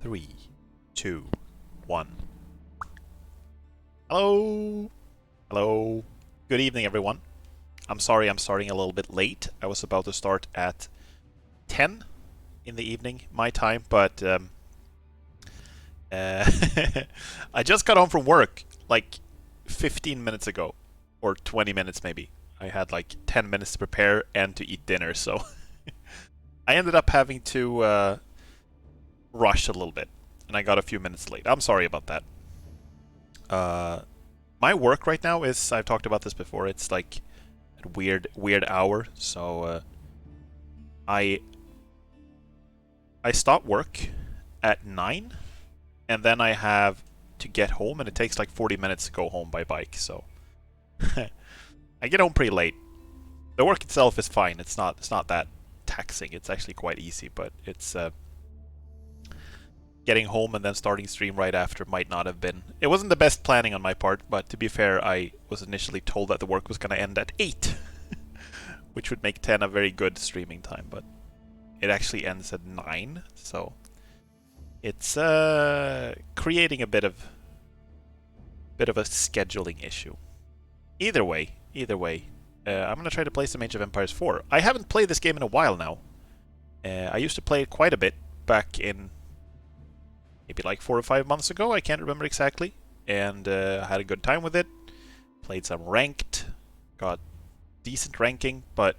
3, 2, 1. Hello! Hello. Good evening, everyone. I'm sorry I'm starting a little bit late. I was about to start at 10 in the evening, my time, but I just got home from work like 15 minutes ago, or 20 minutes maybe. I had like 10 minutes to prepare and to eat dinner, so I ended up having to rush a little bit, and I got a few minutes late. I'm sorry about that. My work right now is, I've talked about this before, it's like a weird hour, so I stop work at 9, and then I have to get home, and it takes like 40 minutes to go home by bike, so I get home pretty late. The work itself is fine. It's not that taxing. It's actually quite easy, but it's getting home and then starting stream right after might not have been. It wasn't the best planning on my part, but to be fair, I was initially told that the work was going to end at 8, which would make 10 a very good streaming time, but it actually ends at 9, so it's creating a bit of a scheduling issue. Either way, I'm gonna try to play some Age of Empires 4. I haven't played this game in a while now. I used to play it quite a bit back in maybe like 4 or 5 months ago. I can't remember exactly, and I had a good time with it. Played some ranked, got decent ranking, but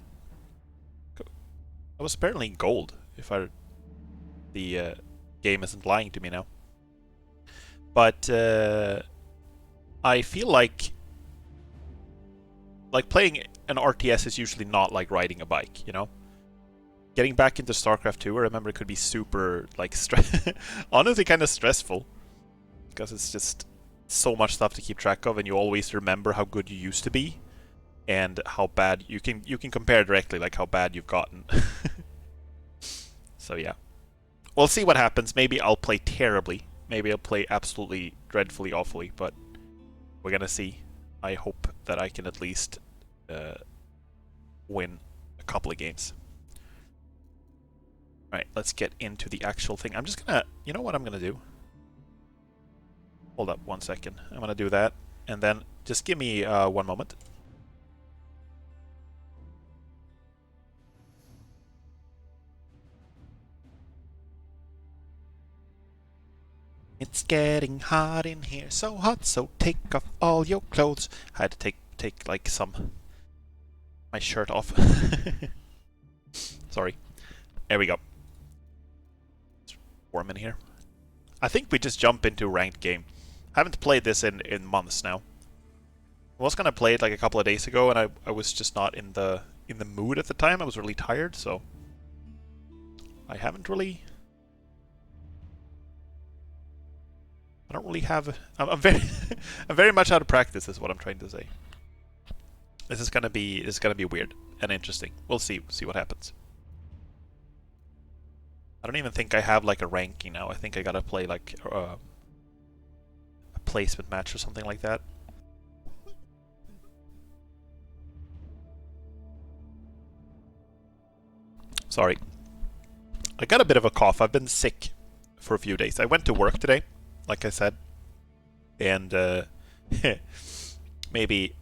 I was apparently gold. If the game isn't lying to me now. But I feel like playing an RTS is usually not like riding a bike, you know? Getting back into StarCraft 2, I remember it could be super, like, honestly kind of stressful. Because it's just so much stuff to keep track of, and you always remember how good you used to be. And how bad you can compare directly, like, how bad you've gotten. So, yeah. We'll see what happens. Maybe I'll play terribly. Maybe I'll play absolutely dreadfully awfully, but we're gonna see. I hope that I can at least win a couple of games. Alright, let's get into the actual thing. I'm just gonna... You know what I'm gonna do? Hold up 1 second. I'm gonna do that, and then just give me 1 moment. It's getting hot in here, so hot, so take off all your clothes. I had to take like my shirt off. Sorry. There we go. It's warm in here. I think we just jump into a ranked game. I haven't played this in months now. I was gonna play it like a couple of days ago, and I was just not in the mood at the time. I was really tired, so I haven't really. I don't really have. I'm very I'm very much out of practice, is what I'm trying to say. This is gonna be weird and interesting. We'll see what happens. I don't even think I have like a ranking now. I think I gotta play like a placement match or something like that. Sorry. I got a bit of a cough. I've been sick for a few days. I went to work today, like I said, and maybe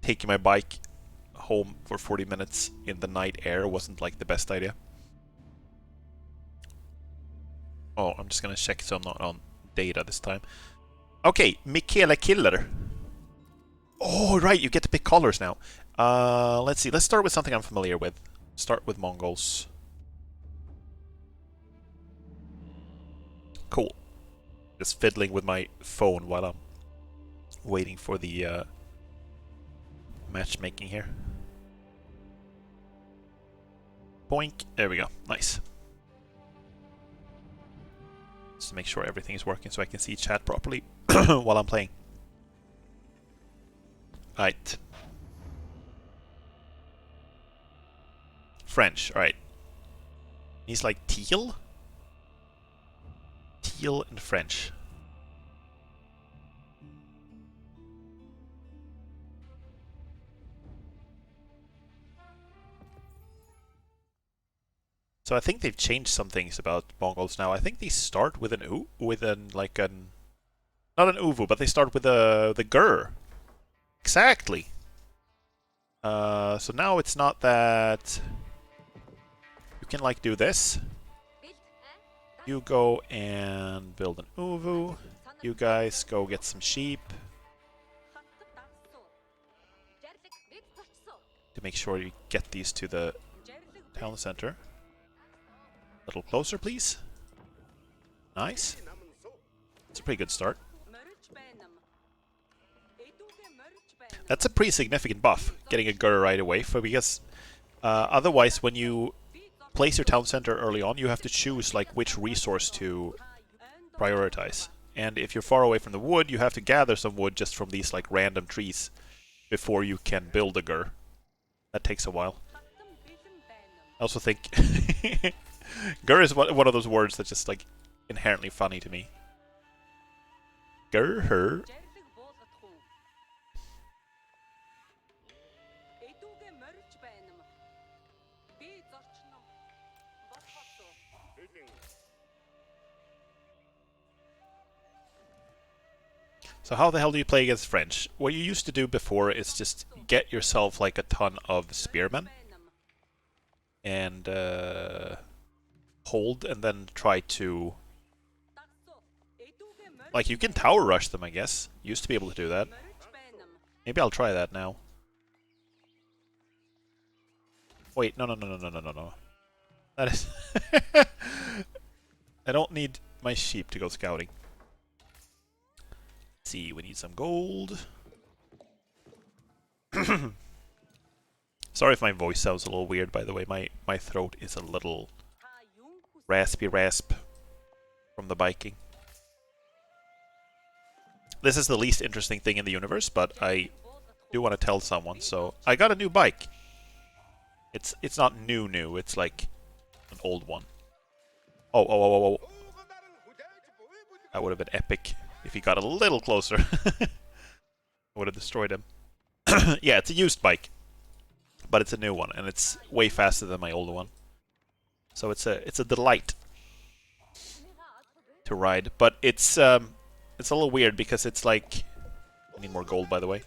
taking my bike home for 40 minutes in the night air wasn't like the best idea. Oh, I'm just gonna check so I'm not on data this time. Okay, Michaela Killer. Oh, right, you get to pick colors now. Let's see. Let's start with something I'm familiar with. Start with Mongols. Cool. Just fiddling with my phone while I'm waiting for the matchmaking here. Boink. There we go. Nice. Just to make sure everything is working so I can see chat properly while I'm playing. Right. French, alright. He's like teal? Teal and French. So I think they've changed some things about Mongols now. I think they start with not an uvu, but they start with the gur. Exactly. So now it's not that you can like do this. You go and build an uvu. You guys go get some sheep. To make sure you get these to the town center. A little closer, please. Nice. It's a pretty good start. That's a pretty significant buff, getting a gur right away, because otherwise when you place your town center early on, you have to choose like which resource to prioritize. And if you're far away from the wood, you have to gather some wood just from these like random trees before you can build a gur. That takes a while. I also think gur is one of those words that's just like inherently funny to me. Gur her. So how the hell do you play against French? What you used to do before is just get yourself like a ton of spearmen and hold, and then try to like you can tower rush them, I guess. Used to be able to do that. Maybe I'll try that now. Wait, no. That is I don't need my sheep to go scouting. Let's see, we need some gold. Sorry if my voice sounds a little weird, by the way. My throat is a little raspy rasp from the biking. This is the least interesting thing in the universe, but I do want to tell someone. So I got a new bike. It's not new. It's like an old one. Oh. That would have been epic if he got a little closer. I would have destroyed him. Yeah, it's a used bike, but it's a new one, and it's way faster than my old one. So it's a delight to ride. But it's a little weird because it's like I need more gold, by the way.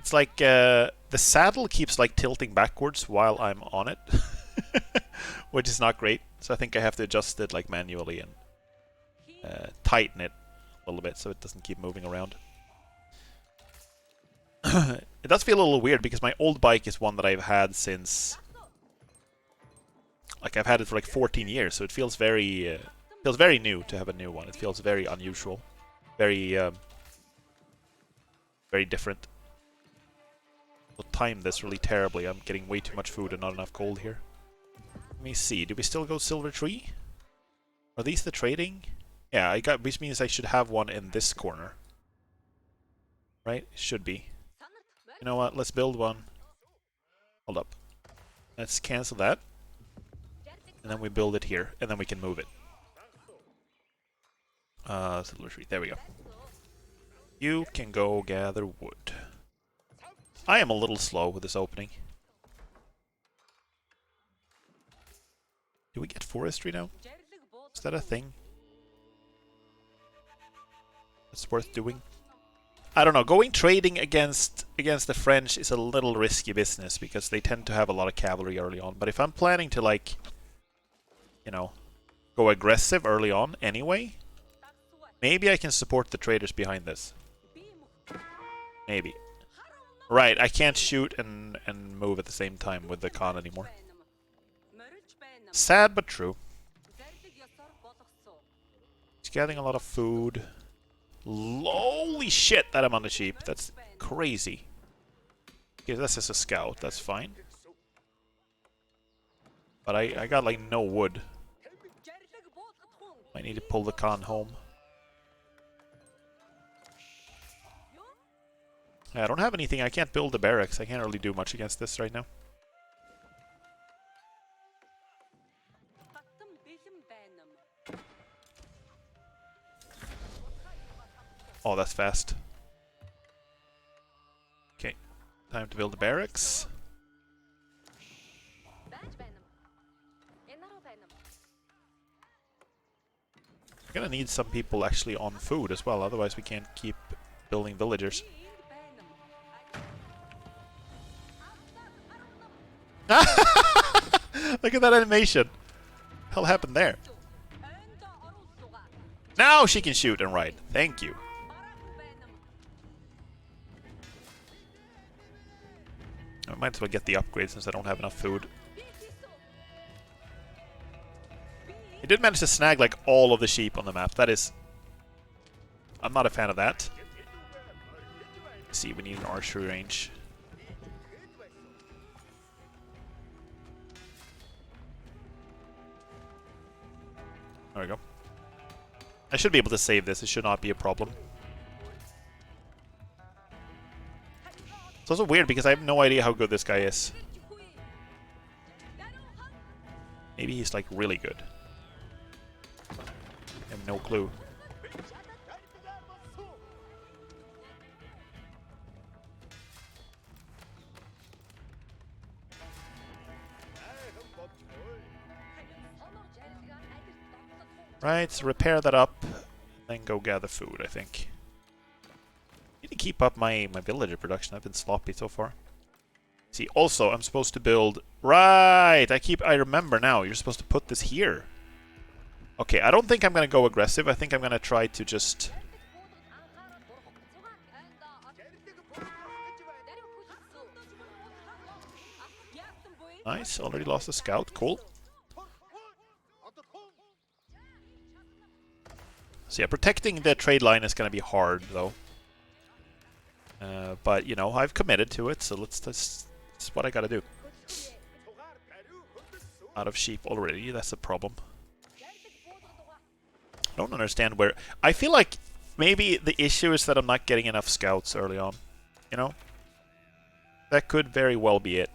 It's like the saddle keeps like tilting backwards while I'm on it, which is not great. So I think I have to adjust it like manually and tighten it a little bit so it doesn't keep moving around. It does feel a little weird because my old bike is one that I've had since like I've had it for like 14 years, so it feels very new to have a new one. It feels very unusual, very different. I'll time this really terribly. I'm getting way too much food and not enough gold here. Let me see. Do we still go Silver Tree? Are these the trading? Yeah, I got, which means I should have one in this corner. Right? Should be. You know what? Let's build one. Hold up. Let's cancel that. And then we build it here. And then we can move it. Silver Tree. There we go. You can go gather wood. I am a little slow with this opening. Do we get forestry now? Is that a thing? It's worth doing. I don't know. Going trading against the French is a little risky business because they tend to have a lot of cavalry early on. But if I'm planning to like, you know, go aggressive early on anyway, maybe I can support the traders behind this. Maybe. Right, I can't shoot and move at the same time with the Khan anymore. Sad but true. He's getting a lot of food. Holy shit that I'm on the sheep. That's crazy. Okay, that's just a scout. That's fine. But I got like no wood. I need to pull the Khan home. I don't have anything. I can't build the barracks. I can't really do much against this right now. Oh, that's fast. Okay, time to build the barracks. We're gonna need some people actually on food as well, otherwise we can't keep building villagers. Look at that animation. Hell happened there? Now she can shoot and ride. Thank you. I might as well get the upgrade since I don't have enough food. He did manage to snag like all of the sheep on the map. That is... I'm not a fan of that. Let's see, we need an archery range. There we go. I should be able to save this. It should not be a problem. It's also weird because I have no idea how good this guy is. Maybe he's like really good. I have no clue. Right, so repair that up, then go gather food, I think. Need to keep up my villager production. I've been sloppy so far. See, also, I'm supposed to build... Right! I remember now. You're supposed to put this here. Okay, I don't think I'm going to go aggressive. I think I'm going to try to just... Nice, already lost a scout. Cool. So yeah, protecting the trade line is going to be hard, though. But, you know, I've committed to it, so that's what I got to do. Out of sheep already, that's a problem. I don't understand where... I feel like maybe the issue is that I'm not getting enough scouts early on. You know? That could very well be it.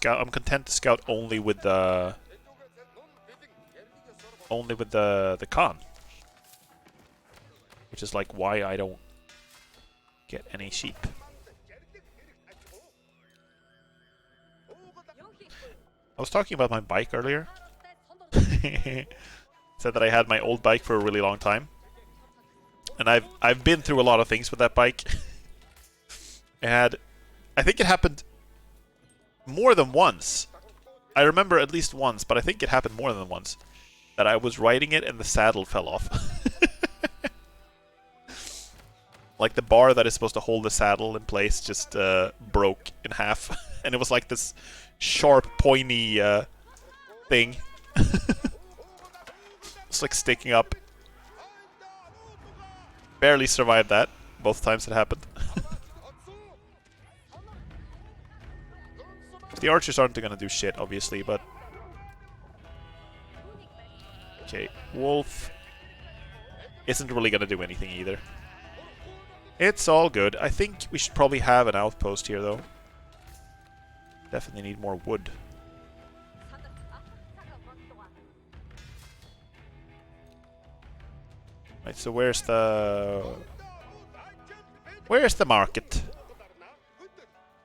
I'm content to scout only with the... the Khan. Which is like why I don't get any sheep. I was talking about my bike earlier. Said that I had my old bike for a really long time. And I've been through a lot of things with that bike. I think it happened more than once. I remember at least once, but I think it happened more than once. That I was riding it and the saddle fell off. Like the bar that is supposed to hold the saddle in place just broke in half. And it was like this sharp, pointy thing. It's like sticking up. Barely survived that. Both times it happened. The archers aren't going to do shit, obviously, but... Okay, wolf isn't really going to do anything either. It's all good. I think we should probably have an outpost here, though. Definitely need more wood. Right, so where's the market?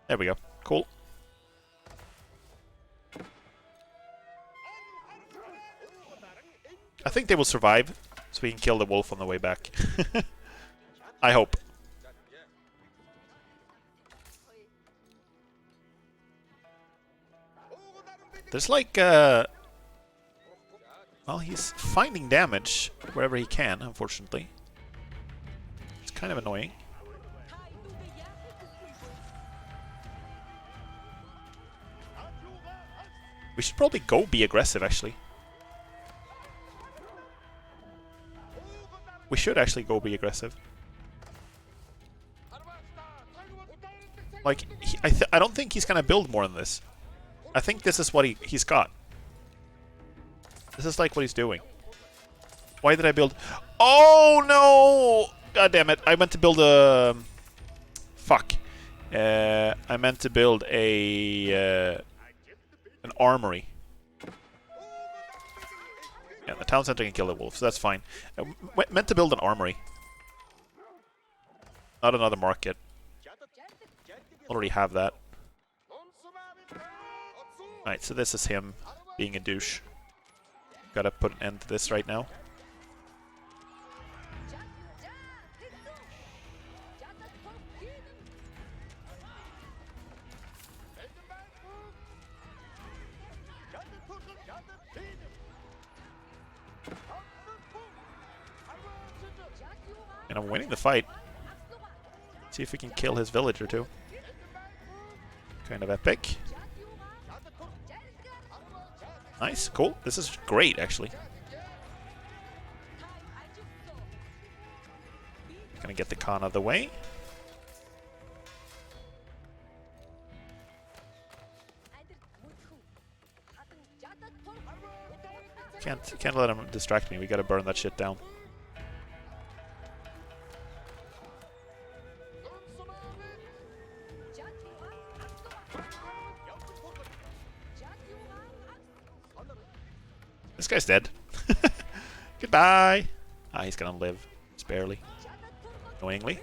There we go. Cool. I think they will survive, so we can kill the wolf on the way back. I hope. There's like, well, he's finding damage wherever he can, unfortunately. It's kind of annoying. We should probably go be aggressive, actually. We should actually go be aggressive. Like, I don't think he's gonna build more than this. I think this is what he's got. This is like what he's doing. Why did I build... Oh no! God damn it! I meant to build a... Fuck. I meant to build a... an armory. Yeah, the town center can kill the wolf, so that's fine. I meant to build an armory. Not another market. Already have that. Right, so this is him being a douche. Gotta put an end to this right now. And I'm winning the fight. See if we can kill his village or two. Kind of epic. Nice, cool. This is great, actually. Gonna get the Khan out of the way. Can't let him distract me. We gotta burn that shit down. This guy's dead. Goodbye. Ah, he's gonna live. Just barely. Annoyingly.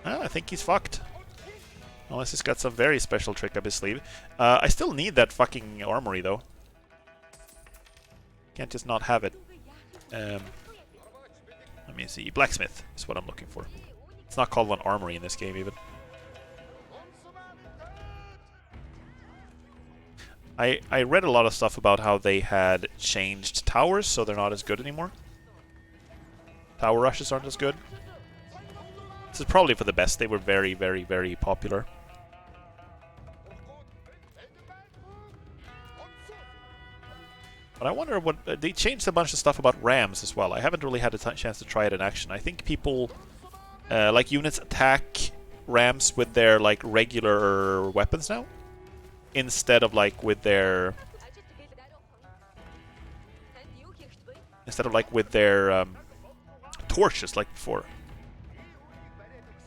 Ah, I think he's fucked. Unless he's got some very special trick up his sleeve. I still need that fucking armory, though. Can't just not have it. Let me see. Blacksmith is what I'm looking for. It's not called an armory in this game, even. I read a lot of stuff about how they had changed towers, so they're not as good anymore. Tower rushes aren't as good. This is probably for the best. They were very, very, very popular. But I wonder what... they changed a bunch of stuff about rams as well. I haven't really had a chance to try it in action. I think people... like, units attack rams with their, like, regular weapons now. Instead of, like, with their... torches, like before.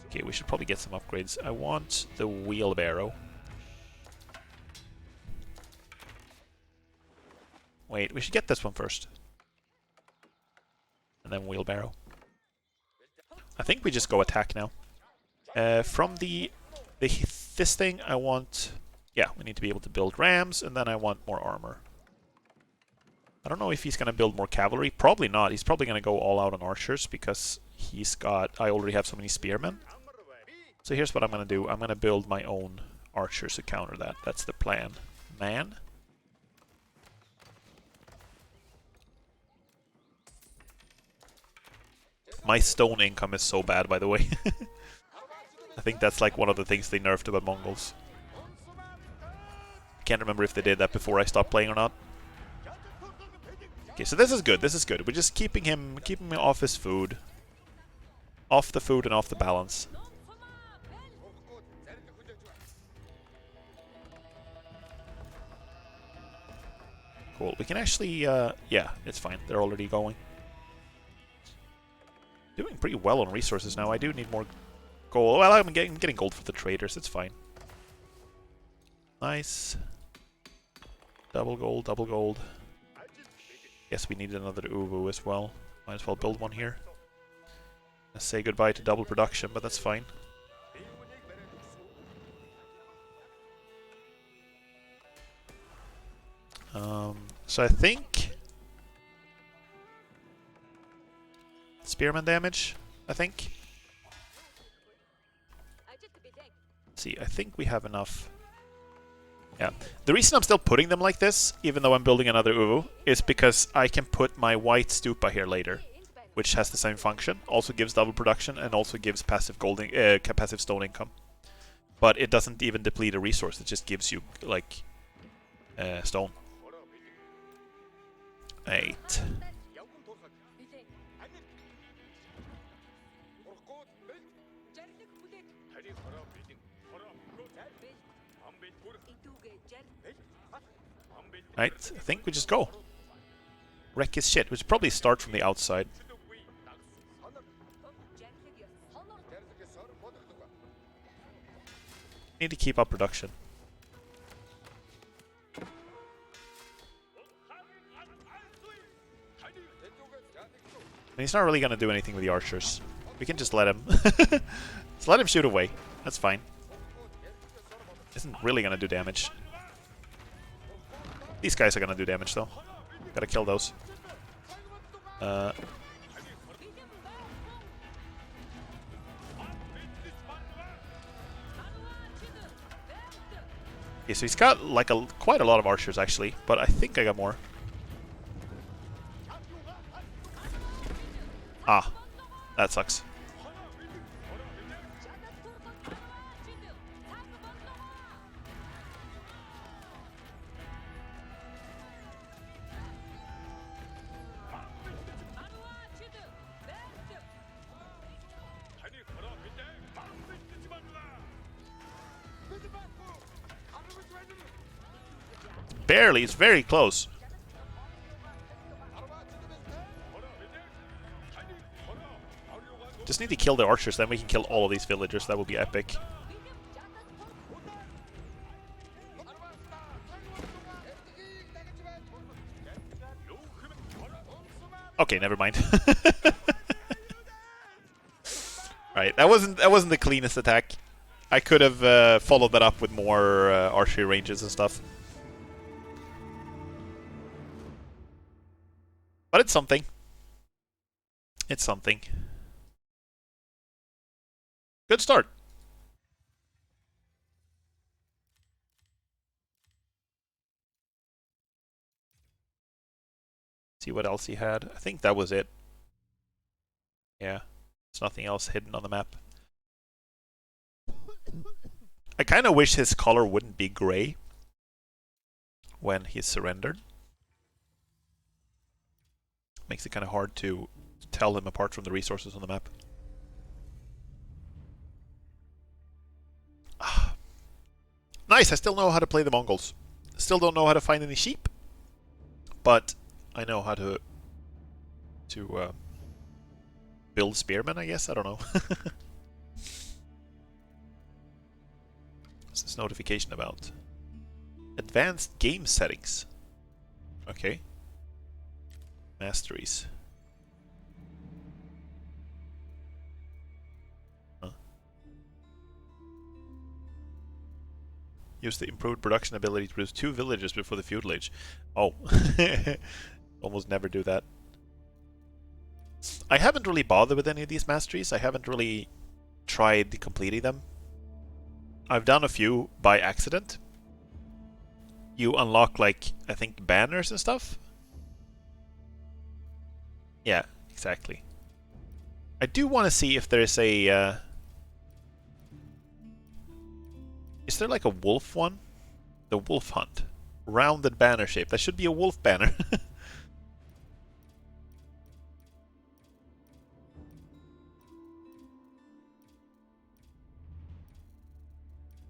Okay, we should probably get some upgrades. I want the wheelbarrow. Wait, we should get this one first. And then wheelbarrow. I think we just go attack now. From this thing, I want... yeah, we need to be able to build rams, and then I want more armor. I don't know if he's going to build more cavalry. Probably not. He's probably going to go all out on archers, because he's got... I already have so many spearmen. So here's what I'm going to do. I'm going to build my own archers to counter that. That's the plan. Man. My stone income is so bad, by the way. I think that's like one of the things they nerfed about Mongols. Can't remember if they did that before I stopped playing or not. Okay, so this is good. This is good. We're just keeping him off his food. Off the food and off the balance. Cool. We can actually, yeah, it's fine. They're already going. Doing pretty well on resources now. I do need more gold. Well, I'm getting gold for the traders. It's fine. Nice. Double gold, double gold. Guess we need another Uvu as well. Might as well build one here. Let's say goodbye to double production, but that's fine. So I think... spearman damage, I think. Let's see, I think we have enough. Yeah. The reason I'm still putting them like this, even though I'm building another Uvu, is because I can put my white stupa here later, which has the same function, also gives double production, and also gives passive passive stone income. But it doesn't even deplete a resource, it just gives you, like, stone. 8. Right, I think we just go. Wreck his shit. We should probably start from the outside. Need to keep up production. And he's not really going to do anything with the archers. We can just let him... just let him shoot away. That's fine. Isn't really gonna do damage. These guys are gonna do damage, though. Gotta kill those. Okay, so he's got like quite a lot of archers actually, but I think I got more. Ah, that sucks. Barely, it's very close. Just need to kill the archers, then we can kill all of these villagers. That would be epic. Okay, never mind. Right, that wasn't the cleanest attack. I could have followed that up with more archery ranges and stuff. But it's something. It's something. Good start. See what else he had. I think that was it. Yeah. There's nothing else hidden on the map. I kind of wish his color wouldn't be gray when he's surrendered. Makes it kind of hard to tell him apart from the resources on the map. Ah. Nice, I still know how to play the Mongols. Still don't know how to find any sheep, but I know how to build spearmen, I guess? I don't know. What's this notification about? Advanced game settings. Okay. Masteries. Huh. Use the improved production ability to produce 2 villagers before the feudal age. Oh. Almost never do that. I haven't really bothered with any of these masteries. I haven't really tried completing them. I've done a few by accident. You unlock, like, I think banners and stuff. Yeah, exactly. I do want to see if there's a... is there like a wolf one? The wolf hunt. Rounded banner shape. That should be a wolf banner.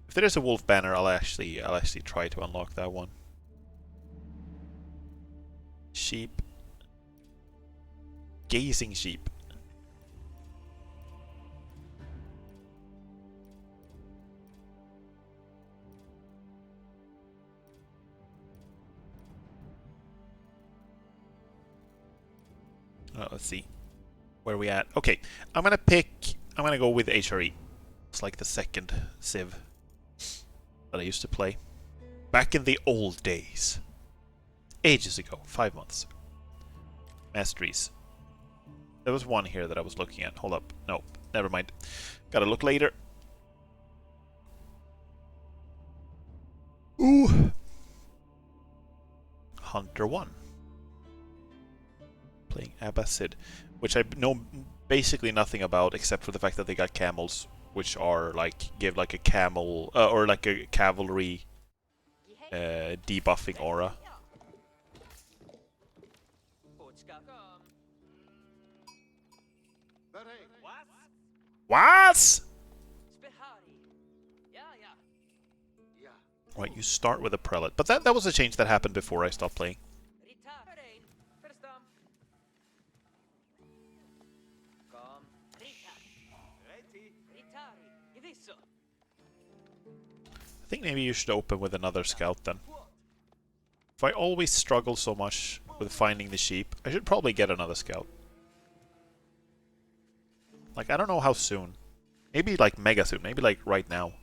If there is a wolf banner, I'll actually try to unlock that one. Sheep. Gazing sheep. Let's see. Where are we at? Okay, I'm gonna go with HRE. It's like the second Civ that I used to play. Back in the old days. Ages ago. 5 months. Masteries. There was one here that I was looking at. Hold up. Nope. Never mind. Gotta look later. Ooh. Hunter 1. Playing Abbasid. Which I know basically nothing about except for the fact that they got camels. Which are like, give like a camel, or like a cavalry debuffing aura. What? Right, you start with a prelate. But that was a change that happened before I stopped playing. I think maybe you should open with another scout then. If I always struggle so much with finding the sheep, I should probably get another scout. Like, I don't know how soon. Maybe like mega soon. Maybe like right now.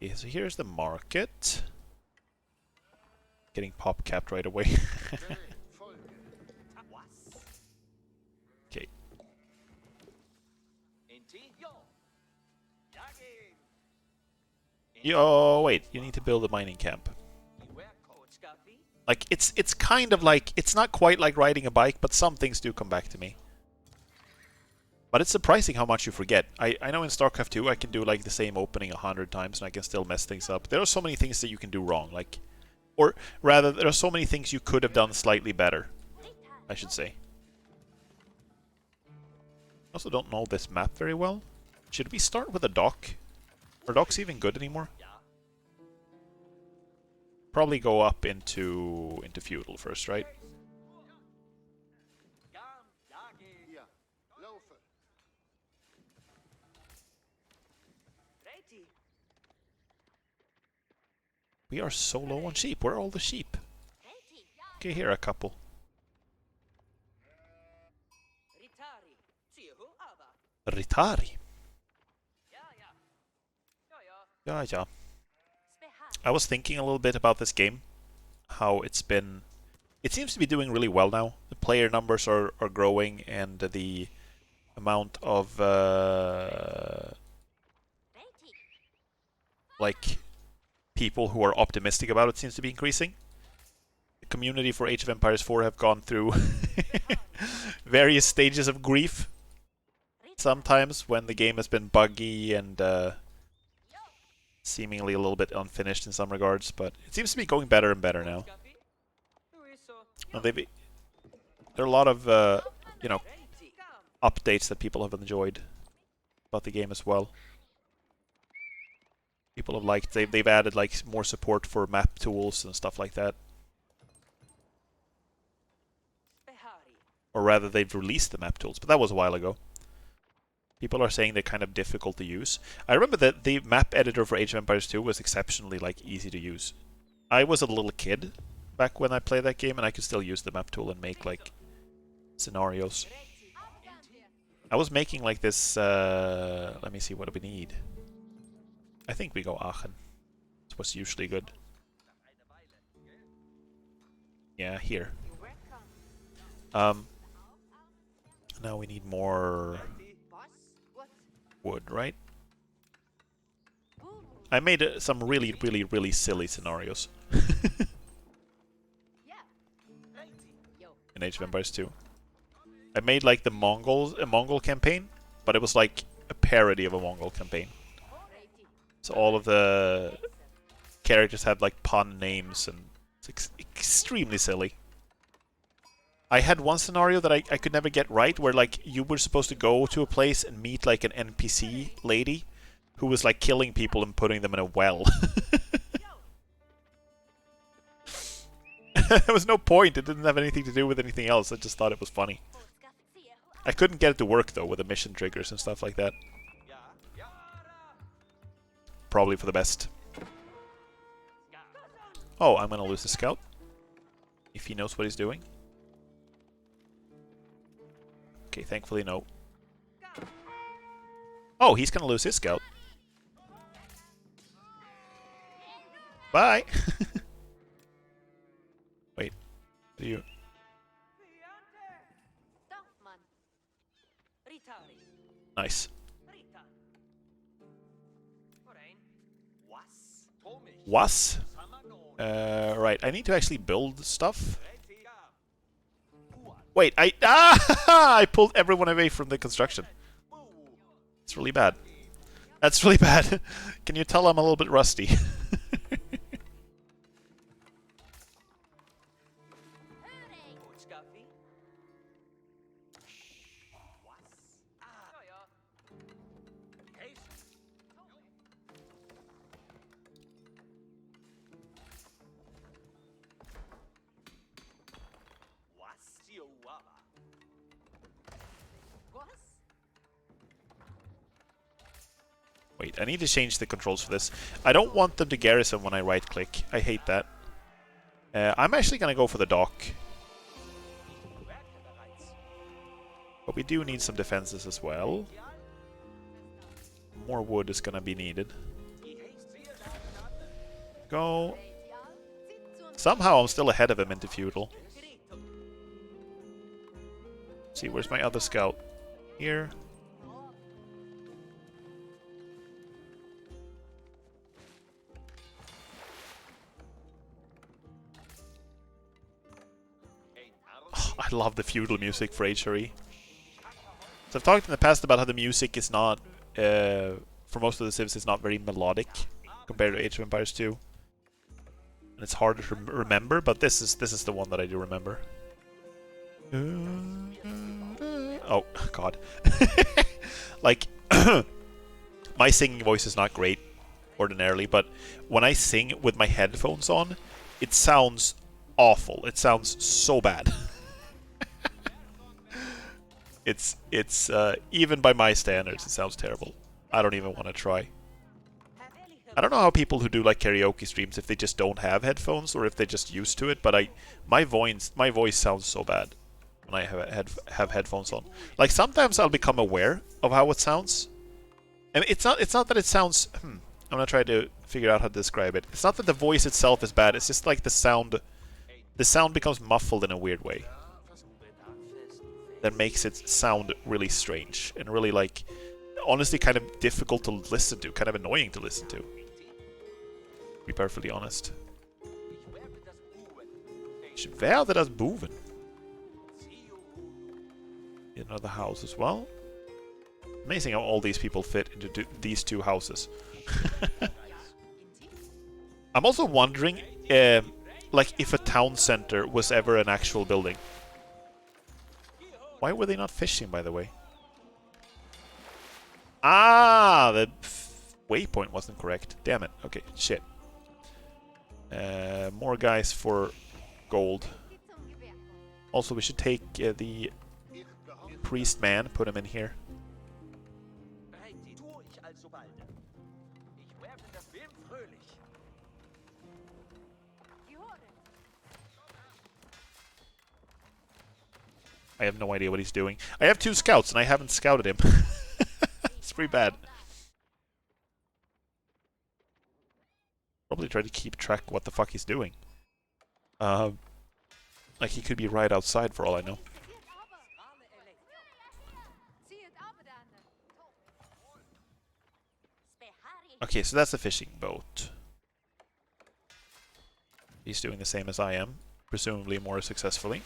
Okay, so here's the market. Getting pop capped right away. Okay. Yo, wait, you need to build a mining camp. Like, it's kind of like, it's not quite like riding a bike, but some things do come back to me. But it's surprising how much you forget. I know in StarCraft 2 I can do like the same opening 100 times and I can still mess things up. There are so many things that you can do wrong, like... Or rather, there are so many things you could have done slightly better, I should say. I also don't know this map very well. Should we start with a dock? Are docks even good anymore? Probably go up into feudal first, right? We are so low on sheep. Where are all the sheep? Okay, here are a couple. Ritari. Yeah. I was thinking a little bit about this game. How it's been... It seems to be doing really well now. The player numbers are growing and the amount of... like... people who are optimistic about it seems to be increasing. The community for Age of Empires 4 have gone through various stages of grief. Sometimes when the game has been buggy and seemingly a little bit unfinished in some regards, but it seems to be going better and better now. And there are a lot of, you know, updates that people have enjoyed about the game as well. People have liked, they've added like more support for map tools and stuff like that. Or rather, they've released the map tools, but that was a while ago. People are saying they're kind of difficult to use. I remember that the map editor for Age of Empires 2 was exceptionally like easy to use. I was a little kid back when I played that game, and I could still use the map tool and make like scenarios. I was making like this. Let me see, what do we need? I think we go Aachen. That's what's usually good. Yeah, here. Now we need more wood, right? I made some really silly scenarios in Age of Empires 2. I made like the a Mongol campaign, but it was like a parody of a Mongol campaign. So all of the characters had like pun names, and it's extremely silly. I had one scenario that I could never get right, where like you were supposed to go to a place and meet like an NPC lady who was like killing people and putting them in a well. There was no point. It didn't have anything to do with anything else. I just thought it was funny. I couldn't get it to work though with the mission triggers and stuff like that. Probably for the best. Oh, I'm gonna lose the scout. If he knows what he's doing. Okay, thankfully no. Oh, he's gonna lose his scout. Bye! Wait, do you... Nice. Was? Right, I need to actually build stuff. Wait, I pulled everyone away from the construction. It's really bad. That's really bad. Can you tell I'm a little bit rusty? Wait, I need to change the controls for this. I don't want them to garrison when I right-click. I hate that. I'm actually gonna go for the dock. But we do need some defenses as well. More wood is gonna be needed. Go. Somehow I'm still ahead of him into feudal. Let's see, where's my other scout? Here. Oh, I love the feudal music for HRE. So I've talked in the past about how the music is not, for most of the civs, it's not very melodic compared to Age of Empires 2. And it's harder to remember, but this is the one that I do remember. Oh, God. Like, my singing voice is not great ordinarily, but when I sing with my headphones on, it sounds awful. It sounds so bad. It's even by my standards, it sounds terrible. I don't even want to try. I don't know how people who do like karaoke streams, if they just don't have headphones or if they're just used to it, but my voice sounds so bad when I have headphones on. Like sometimes I'll become aware of how it sounds. And it's not that it sounds I'm gonna try to figure out how to describe it. It's not that the voice itself is bad, it's just like the sound becomes muffled in a weird way. That makes it sound really strange and really, like, honestly kind of difficult to listen to, kind of annoying to listen to. To be perfectly honest. Where did das boven? Another house as well. Amazing how all these people fit into these two houses. I'm also wondering, like, if a town center was ever an actual building. Why were they not fishing, by the way? Ah, the waypoint wasn't correct. Damn it. Okay, shit. More guys for gold. Also, we should take the priest man, put him in here. I have no idea what he's doing. I have 2 scouts and I haven't scouted him. It's pretty bad. Probably try to keep track of what the fuck he's doing. Like he could be right outside for all I know. Okay, so that's a fishing boat. He's doing the same as I am, presumably more successfully.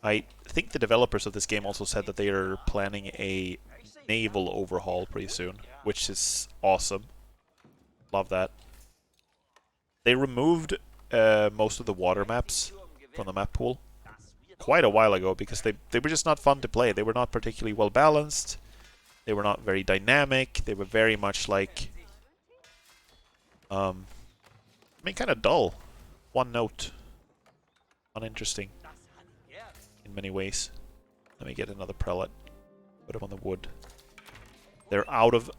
I think the developers of this game also said that they are planning a naval overhaul pretty soon, which is awesome. Love that. They removed most of the water maps from the map pool quite a while ago because they were just not fun to play. They were not particularly well balanced. They were not very dynamic. They were very much like, I mean, kind of dull. One note. Uninteresting. In many ways. Let me get another prelate. Put him on the wood. They're out of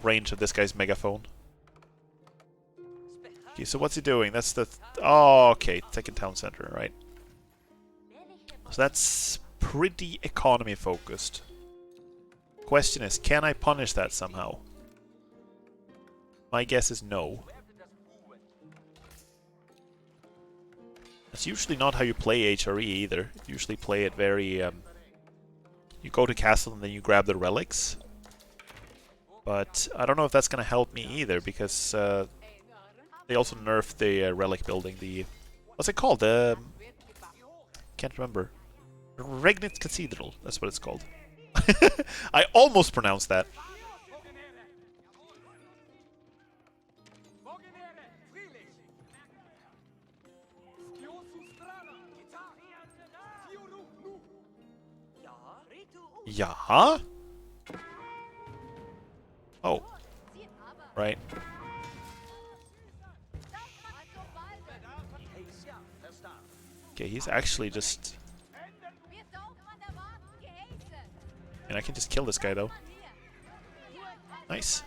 range of this guy's megaphone. Okay, so what's he doing? That's the... oh, okay. Second town center, right. So that's pretty economy focused. Question is, can I punish that somehow? My guess is no. That's usually not how you play HRE either. You usually play it very... you go to castle and then you grab the relics. But I don't know if that's going to help me either, because they also nerfed the relic building. The... what's it called? Can't remember. Regnitz Cathedral. That's what it's called. I almost pronounced that. Yeah? Oh. Right. Okay, he's actually just... and I can just kill this guy, though. Nice.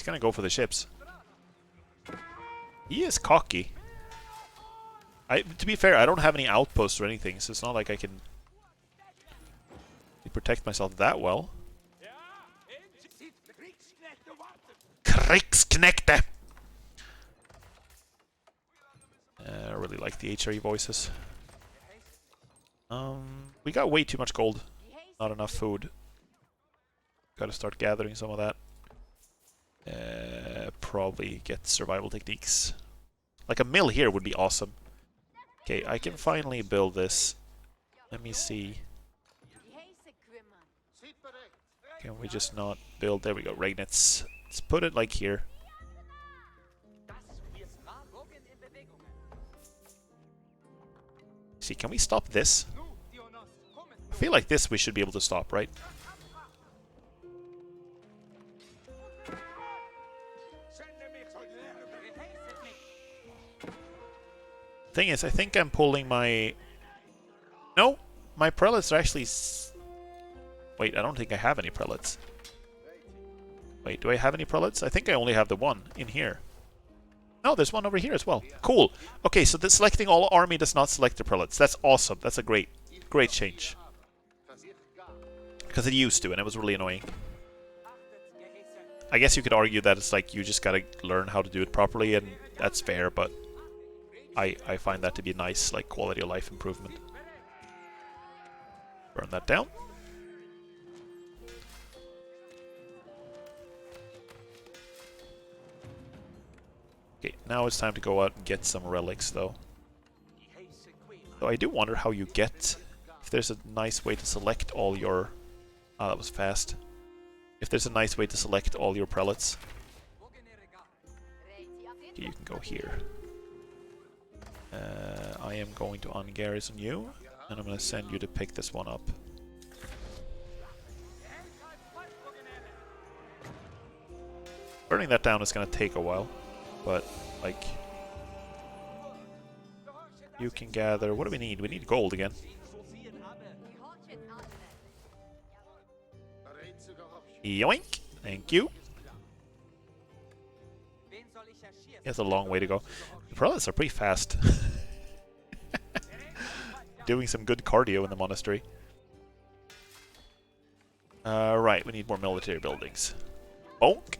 gonna go for the ships. He is cocky. To be fair, I don't have any outposts or anything, so it's not like I can protect myself that well. Kriegsknechte! I really like the HRE voices. We got way too much gold. Not enough food. Gotta start gathering some of that. Probably get survival techniques. Like a mill here would be awesome. Okay, I can finally build this. Let me see. Can we just not build? There we go, Regnitz. Let's put it like here. See, can we stop this? I feel like this we should be able to stop, right? Thing is, I think I'm pulling my... No! My prelates are actually... Wait, I don't think I have any prelates. Wait, do I have any prelates? I think I only have the one in here. No, there's one over here as well. Cool. Okay, so the selecting all army does not select the prelates. That's awesome. That's a great change. Because it used to, and it was really annoying. I guess you could argue that it's like you just gotta learn how to do it properly, and that's fair, but I find that to be a nice, like, quality of life improvement. Burn that down. Okay, now it's time to go out and get some relics, though. So I do wonder how you get... If there's a nice way to select all your... Ah, that was fast. If there's a nice way to select all your prelates. Okay, you can go here. I am going to ungarrison you, and I'm going to send you to pick this one up. Burning that down is going to take a while, but, like... You can gather... What do we need? We need gold again. Yoink! Thank you. It's a long way to go. The prelates are pretty fast. Doing some good cardio in the monastery. Right, we need more military buildings. Bonk.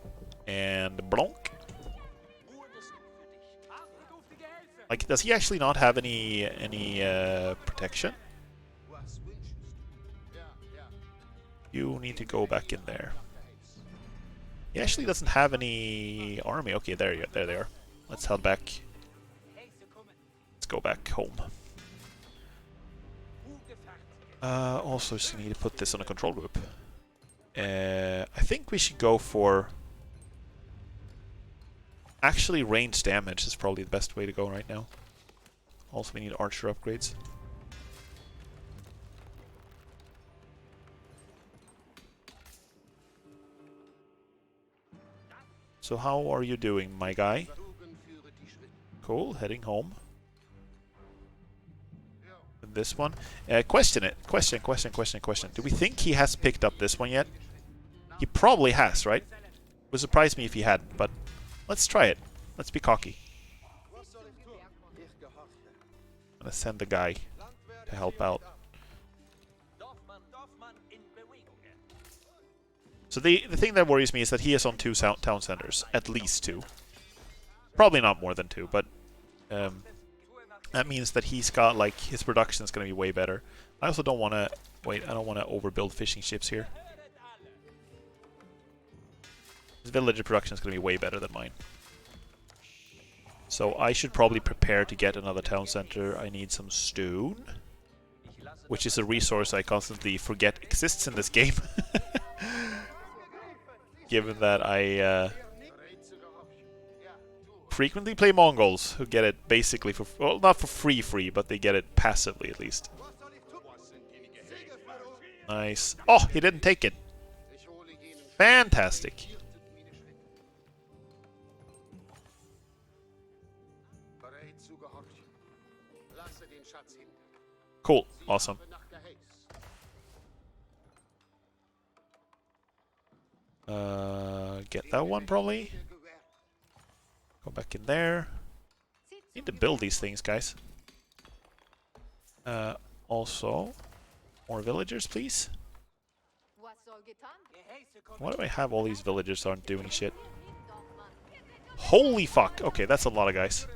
And blonk. Like, does he actually not have any protection? You need to go back in there. He actually doesn't have any army. Okay, there they are. Let's head back. Let's go back home. Also, just need to put this on a control group. I think we should go for... Actually, range damage is probably the best way to go right now. Also, we need archer upgrades. So how are you doing, my guy? Cool, heading home. And this one. Question. Do we think he has picked up this one yet? He probably has, right? Would surprise me if he hadn't, but let's try it. Let's be cocky. I'm gonna send the guy to help out. So the thing that worries me is that he is on 2 town centers. At least 2. Probably not more than 2, but that means that he's got, like, his production is going to be way better. I also don't want to... Wait, I don't want to overbuild fishing ships here. His villager production is going to be way better than mine. So I should probably prepare to get another town center. I need some stone, which is a resource I constantly forget exists in this game. Given that I frequently play Mongols, who get it basically for... Well, not for free, but they get it passively at least. Nice. Oh, he didn't take it. Fantastic. Cool. Awesome. get that one probably. Go back in there. Need to build these things, guys. Also, more villagers, please. Why do I have all these villagers that aren't doing shit? Holy fuck! Okay, that's a lot of guys.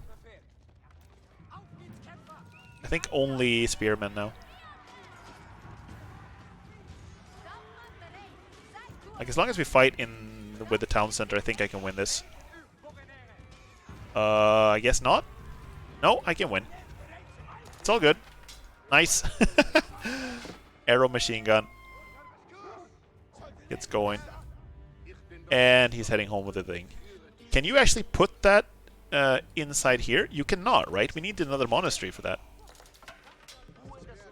I think only spearmen now. Like, as long as we fight in with the town center, I think I can win this. I guess not. No, I can win. It's all good. Nice. Arrow machine gun. It's going. And he's heading home with the thing. Can you actually put that inside here? You cannot, right? We need another monastery for that.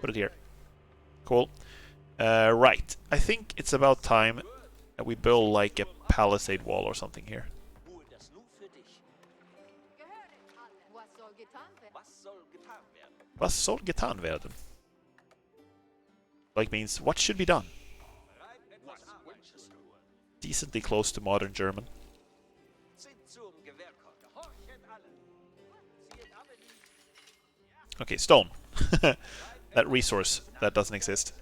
Put it here. Cool. Right. I think it's about time that we build like a palisade wall or something here. Was soll getan werden? Like means, what should be done? Decently close to modern German. Okay, stone. That resource that doesn't exist.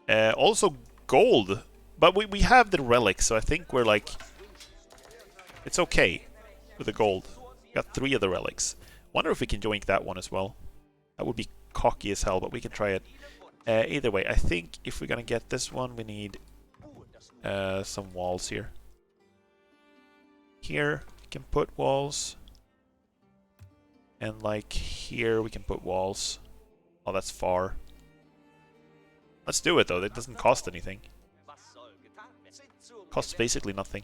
Also gold. But we have the relics, so I think we're like... It's okay with the gold. Got 3 of the relics. Wonder if we can joink that one as well. That would be cocky as hell, but we can try it. Either way, I think if we're gonna get this one, we need some walls here. Here, we can put walls. And like here, we can put walls. Oh, that's far. Let's do it though, it doesn't cost anything. Costs basically nothing.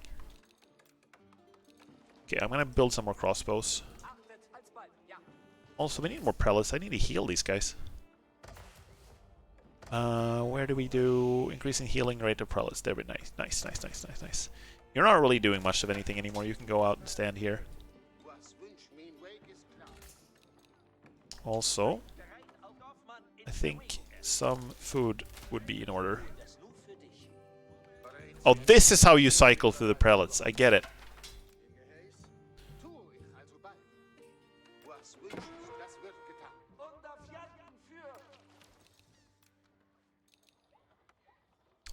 Okay, I'm gonna build some more crossbows. Also, we need more prelates. I need to heal these guys. Where do we do increasing healing rate of prelates? There we go. Nice. You're not really doing much of anything anymore. You can go out and stand here. Also, I think some food would be in order. Oh, this is how you cycle through the prelates. I get it.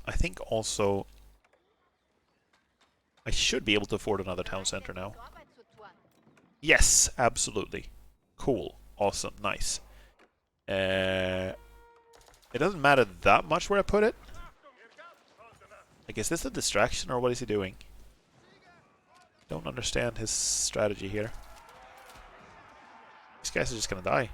I think also I should be able to afford another town center now. Yes, absolutely. Cool. Awesome. Nice. It doesn't matter that much where I put it. Like, is this a distraction or what is he doing? Don't understand his strategy here. These guys are just gonna die.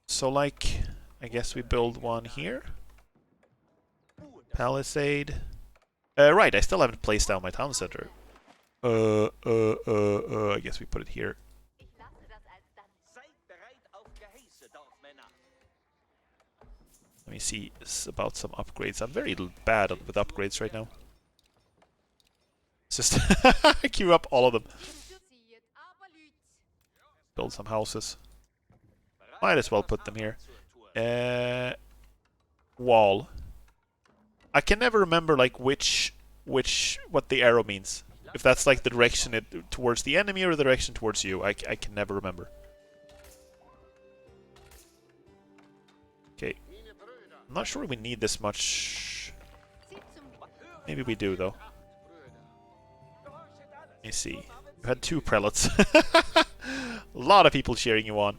So, like, I guess we build one here. Palisade. Right, I still haven't placed down my town center. I guess we put it here. Let me see about some upgrades. I'm very bad with upgrades right now. It's just queue up all of them. Build some houses. Might as well put them here. Wall. I can never remember like what the arrow means. If that's like the direction towards the enemy or the direction towards you. I can never remember. Okay. I'm not sure we need this much. Maybe we do though. Let me see. You had 2 prelates. A lot of people cheering you on.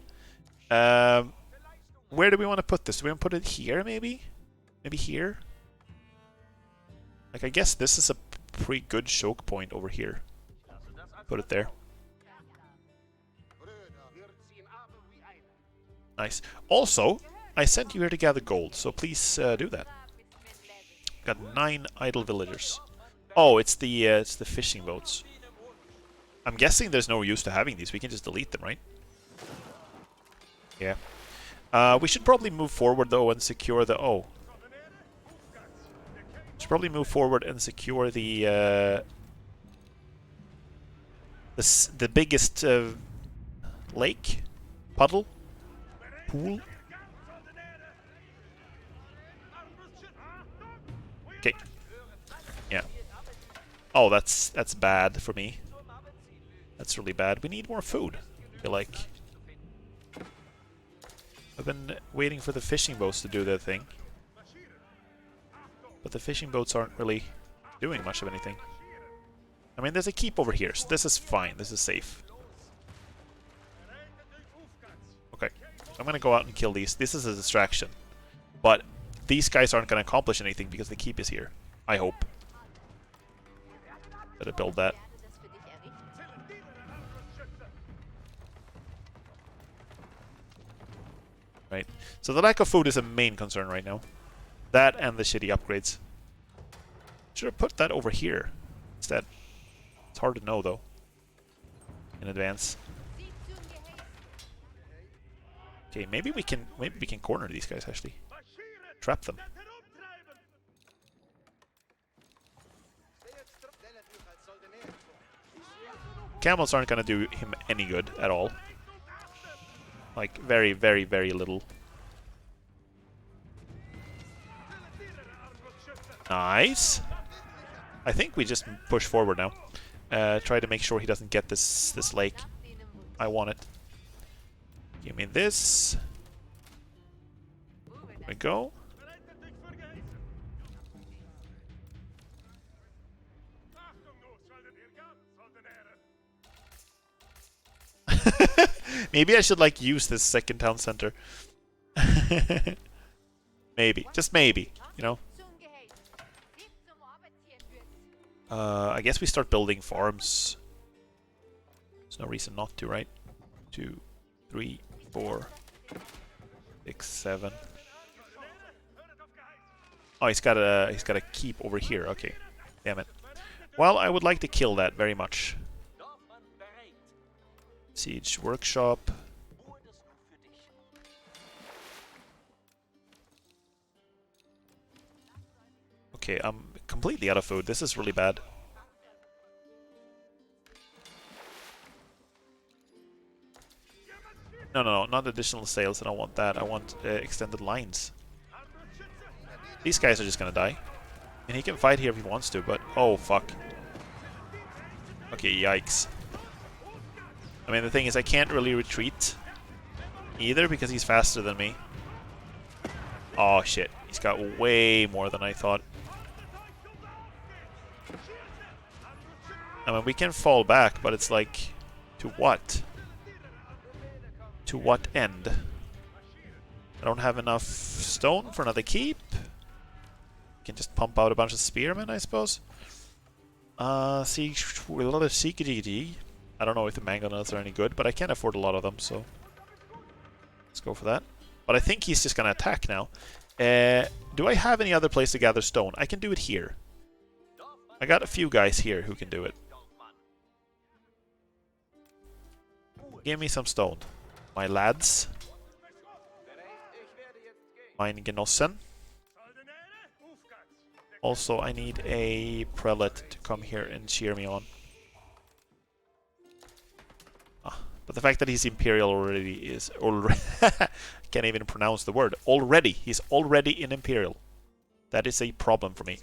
Where do we want to put this? Do we want to put it here, maybe? Maybe here? Like, I guess this is a pretty good choke point over here. Put it there. Nice. Also, I sent you here to gather gold, so please do that. Got 9 idle villagers. Oh, it's the fishing boats. I'm guessing there's no use to having these. We can just delete them, right? Yeah. We should probably move forward though and secure the... Oh. Should probably move forward and secure the biggest lake, puddle, pool. Okay. Yeah. Oh, that's bad for me. That's really bad. We need more food, I feel like. I've been waiting for the fishing boats to do their thing. But the fishing boats aren't really doing much of anything. I mean, there's a keep over here, so this is fine. This is safe. Okay. I'm gonna go out and kill these. This is a distraction. But these guys aren't gonna accomplish anything because the keep is here. I hope. Better build that. Right. So the lack of food is a main concern right now. That and the shitty upgrades. Should have put that over here instead. It's hard to know though. In advance. Okay, maybe we can corner these guys actually. Trap them. Camels aren't gonna do him any good at all. Like, very, very, very little. Nice! I think we just push forward now. Try to make sure he doesn't get this lake. I want it. Give me this. There we go. Maybe I should like use this second town center. Maybe, just maybe, you know. I guess we start building farms. There's no reason not to, right? 2, 3, 4, 6, 7. Oh, he's got a keep over here. Okay, damn it. Well, I would like to kill that very much. Siege workshop. Okay, I'm completely out of food. This is really bad. No, not additional sales. I don't want that. I want extended lines. These guys are just gonna die. And he can fight here if he wants to, but... Oh, fuck. Okay, yikes. I mean, the thing is, I can't really retreat either because he's faster than me. Oh, shit. He's got way more than I thought. I mean, we can fall back, but it's like... To what? To what end? I don't have enough stone for another keep. Can just pump out a bunch of spearmen, I suppose. Siege... I don't know if the mangonels are any good, but I can't afford a lot of them, so... Let's go for that. But I think he's just gonna attack now. Do I have any other place to gather stone? I can do it here. I got a few guys here who can do it. Give me some stone. My lads. Mein Genossen. Also, I need a prelate to come here and cheer me on. But the fact that he's Imperial already is... I can't even pronounce the word. Already. He's already in Imperial. That is a problem for me.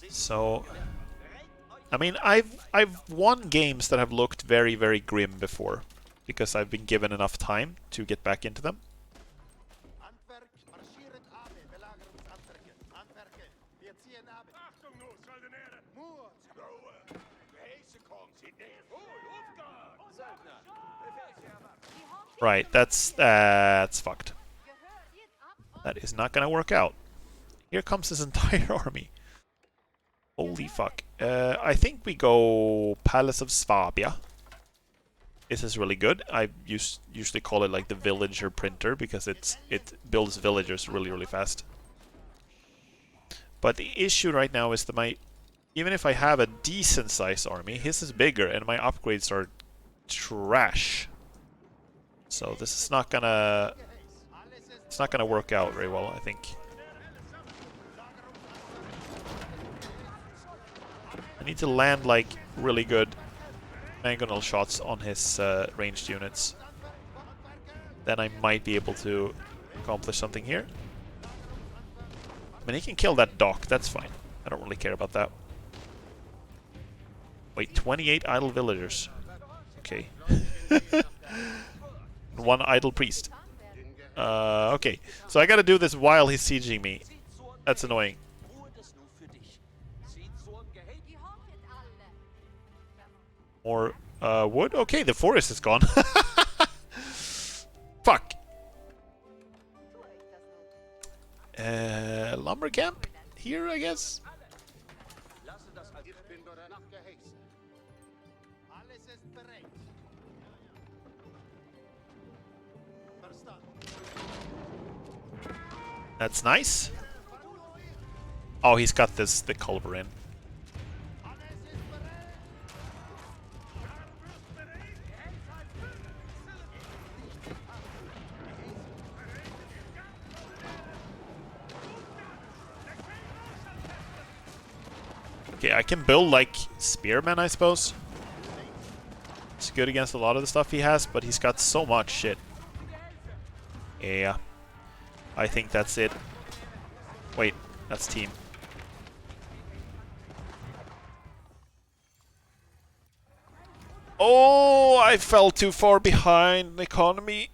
So... I mean, I've won games that have looked very, very grim before. Because I've been given enough time to get back into them. Right, that's fucked. That is not gonna work out. Here comes this entire army. Holy fuck. I think we go Palace of Swabia. This is really good. I usually call it like the villager printer because it builds villagers really, really fast. But the issue right now is that even if I have a decent sized army, his is bigger and my upgrades are trash. So this is not gonna work out very well, I think. I need to land like really good mangonel shots on his ranged units. Then I might be able to accomplish something here. I mean, he can kill that dock, that's fine. I don't really care about that. Wait, 28 idle villagers. Okay. One idle priest. Okay, so I gotta do this while he's sieging me. That's annoying. More wood? Okay, the forest is gone. Fuck. Lumber camp? Here, I guess? That's nice. Oh, he's got the culver in. Okay, I can build like spearmen, I suppose. It's good against a lot of the stuff he has, but he's got so much shit. Yeah. I think that's it. Wait, that's team. Oh, I fell too far behind the economy.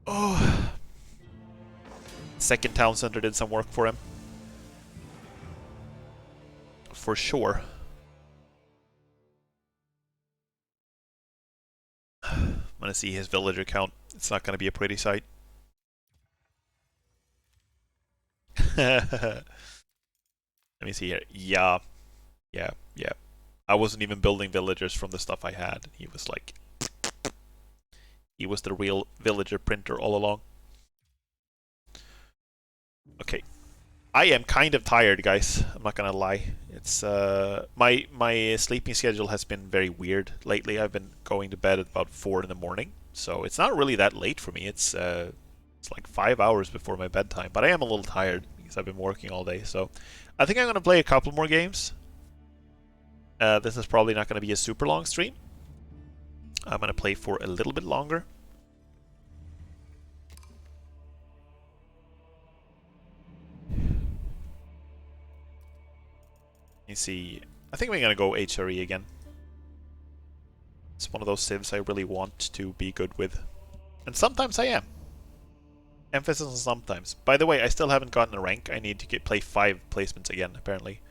Oh. Second town center did some work for him. For sure. I'm gonna see his villager count. It's not gonna be a pretty sight. Let me see here. Yeah. I wasn't even building villagers from the stuff I had. He was like... He was the real villager printer all along. Okay. I am kind of tired, guys. I'm not gonna lie. It's my sleeping schedule has been very weird lately. I've been going to bed at about 4 in the morning, so it's not really that late for me. It's like 5 hours before my bedtime, but I am a little tired because I've been working all day. So I think I'm gonna play a couple more games. This is probably not gonna be a super long stream. I'm gonna play for a little bit longer. Let me see. I think we're gonna go HRE again. It's one of those civs I really want to be good with. And sometimes I am. Emphasis on sometimes. By the way, I still haven't gotten a rank. I need to play 5 placements again, apparently.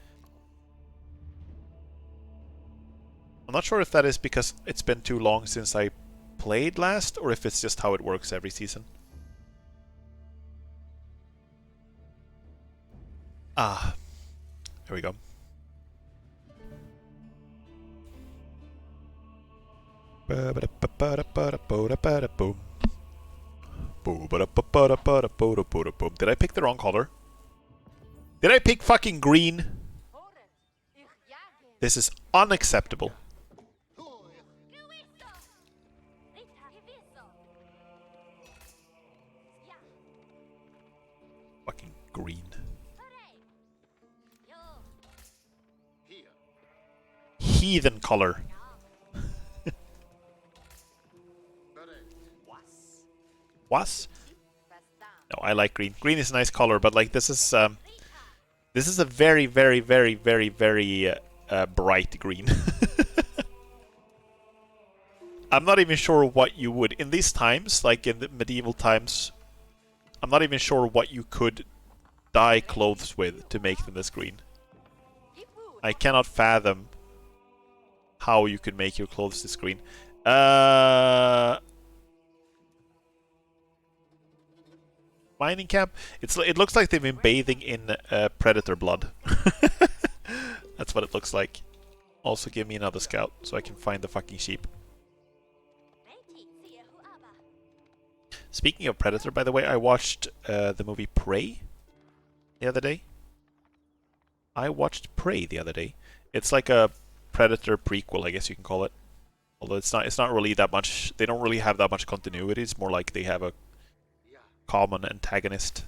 I'm not sure if that is because it's been too long since I played last, or if it's just how it works every season. Ah. There we go. Did I pick the wrong color? Did I pick fucking green? This is unacceptable. Fucking green. Heathen color. Was? No, I like green. Green is a nice color, but like this is a very, very, very, very, very bright green. I'm not even sure what you would in these times, like in the medieval times. I'm not even sure what you could dye clothes with to make them this green. I cannot fathom how you could make your clothes this green. Mining camp. It looks like they've been bathing in predator blood. That's what it looks like. Also, give me another scout so I can find the fucking sheep. Speaking of predator, by the way, I watched the movie Prey the other day. It's like a Predator prequel, I guess you can call it. Although it's not really that much. They don't really have that much continuity. It's more like they have a common antagonist.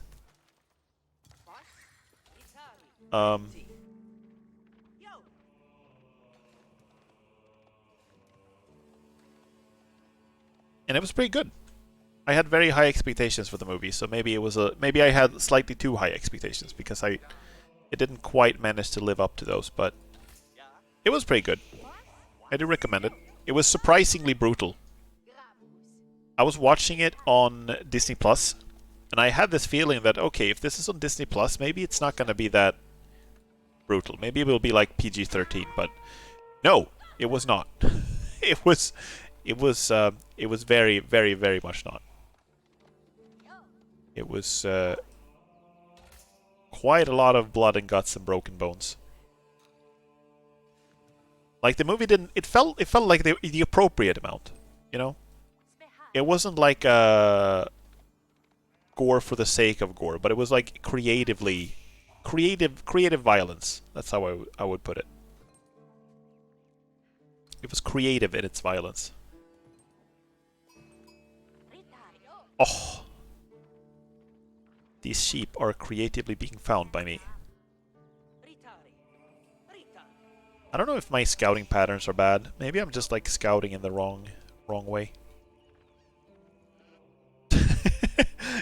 And it was pretty good. I had very high expectations for the movie, so maybe I had slightly too high expectations because it didn't quite manage to live up to those, but it was pretty good. I do recommend it. It was surprisingly brutal. I was watching it on Disney Plus, and I had this feeling that, okay, if this is on Disney Plus, maybe it's not going to be that brutal. Maybe it will be like PG-13, but no, it was not. it was very, very, very much not. It was quite a lot of blood and guts and broken bones. Like the movie didn't. It felt like the appropriate amount. You know, it wasn't like gore for the sake of gore, but it was like creative violence. That's how I would put it. It was creative in its violence. Oh. These sheep are creatively being found by me. I don't know if my scouting patterns are bad. Maybe I'm just like scouting in the wrong way.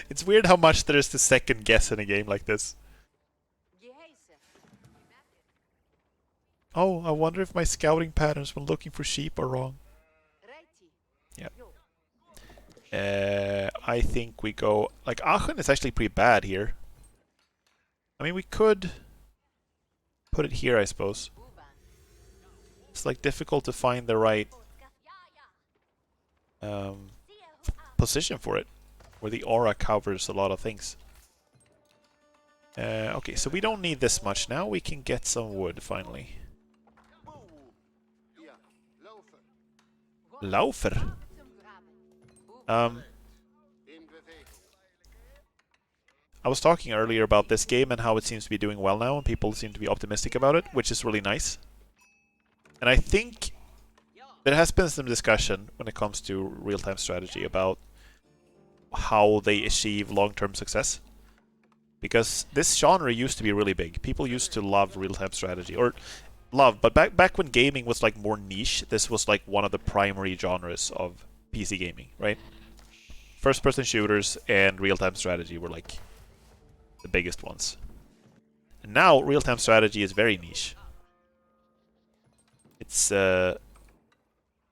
It's weird how much there is to second guess in a game like this. Oh, I wonder if my scouting patterns when looking for sheep are wrong. Yeah. I think we go... Like, Aachen is actually pretty bad here. I mean, we could put it here, I suppose. It's, like, difficult to find the right position for it, where the aura covers a lot of things. Okay, so we don't need this much now. We can get some wood, finally. Laufer? I was talking earlier about this game and how it seems to be doing well now, and people seem to be optimistic about it, which is really nice. And I think there has been some discussion when it comes to real-time strategy about how they achieve long-term success. Because this genre used to be really big. People used to love real-time strategy, or love, but back when gaming was like more niche, this was like one of the primary genres of PC gaming, right? First-person shooters and real-time strategy were like the biggest ones. And now real-time strategy is very niche. It's not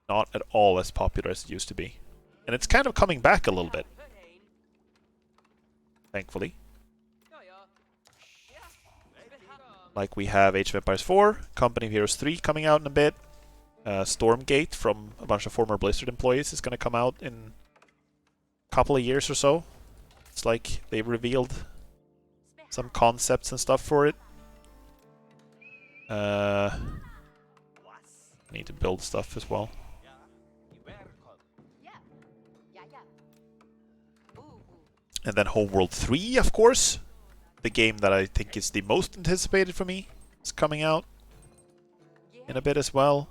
at all as popular as it used to be. And it's kind of coming back a little bit. Thankfully. Like we have Age of Empires 4, Company of Heroes 3 coming out in a bit. Stormgate from a bunch of former Blizzard employees is going to come out in a couple of years or so. It's like they've revealed some concepts and stuff for it. I need to build stuff as well. And then Homeworld 3, of course. The game that I think is the most anticipated for me is coming out in a bit as well.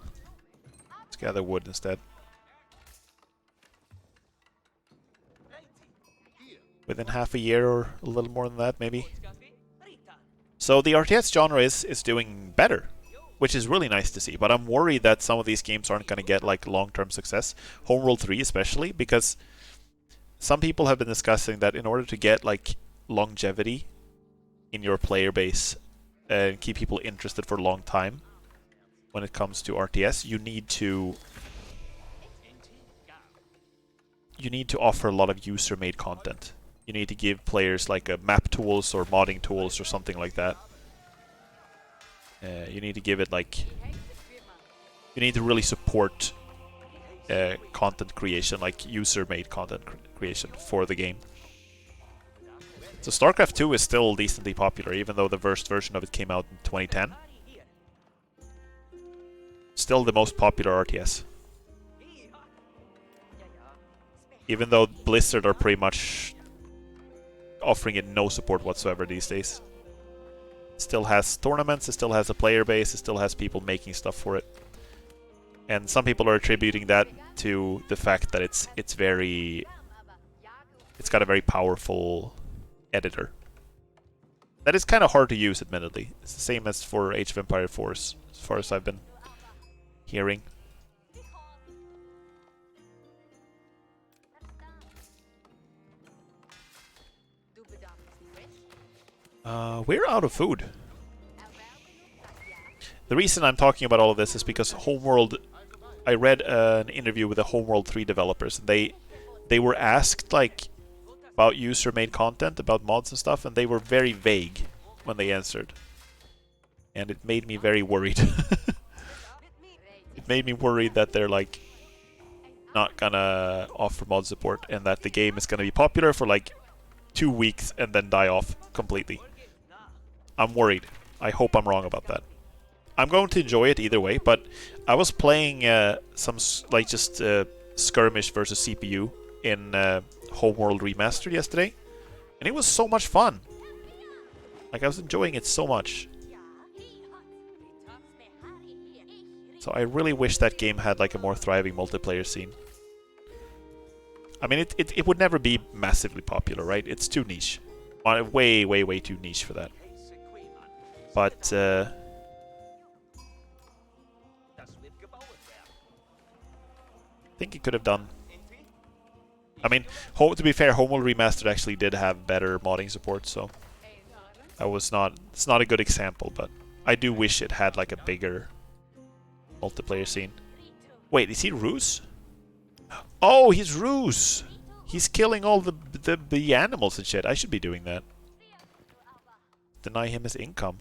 Let's gather wood instead. Within half a year or a little more than that, maybe. So the RTS genre is doing better, which is really nice to see. But I'm worried that some of these games aren't going to get like long-term success. Homeworld 3 especially, because some people have been discussing that in order to get like longevity in your player base and keep people interested for a long time when it comes to RTS, you need to offer a lot of user-made content. You need to give players like a map tools or modding tools or something like that. You need to give it like... You need to really support content creation, like user-made content creation for the game. So StarCraft 2 is still decently popular, even though the first version of it came out in 2010. Still the most popular RTS. Even though Blizzard are pretty much offering it no support whatsoever these days. It still has tournaments, it still has a player base, it still has people making stuff for it. And some people are attributing that to the fact that it's got a very powerful editor. That is kind of hard to use, admittedly. It's the same as for Age of Empires 4, as far as I've been hearing. We're out of food. The reason I'm talking about all of this is because Homeworld... I read an interview with the Homeworld 3 developers. And they were asked, like, about user-made content, about mods and stuff, and they were very vague when they answered. And it made me very worried. It made me worried that they're, like, not gonna offer mod support, and that the game is gonna be popular for, like, 2 weeks and then die off completely. I'm worried. I hope I'm wrong about that. I'm going to enjoy it either way, but I was playing some, like, just skirmish versus CPU in Homeworld Remastered yesterday, and it was so much fun. Like, I was enjoying it so much. So I really wish that game had, like, a more thriving multiplayer scene. I mean, it would never be massively popular, right? It's too niche. Way, way, way too niche for that. But, I think it could have done... I mean, to be fair, Homeworld Remastered actually did have better modding support, so... It's not a good example, but I do wish it had, like, a bigger multiplayer scene. Wait, is he Ruse? Oh, he's Ruse! He's killing all the animals and shit. I should be doing that. Deny him his income.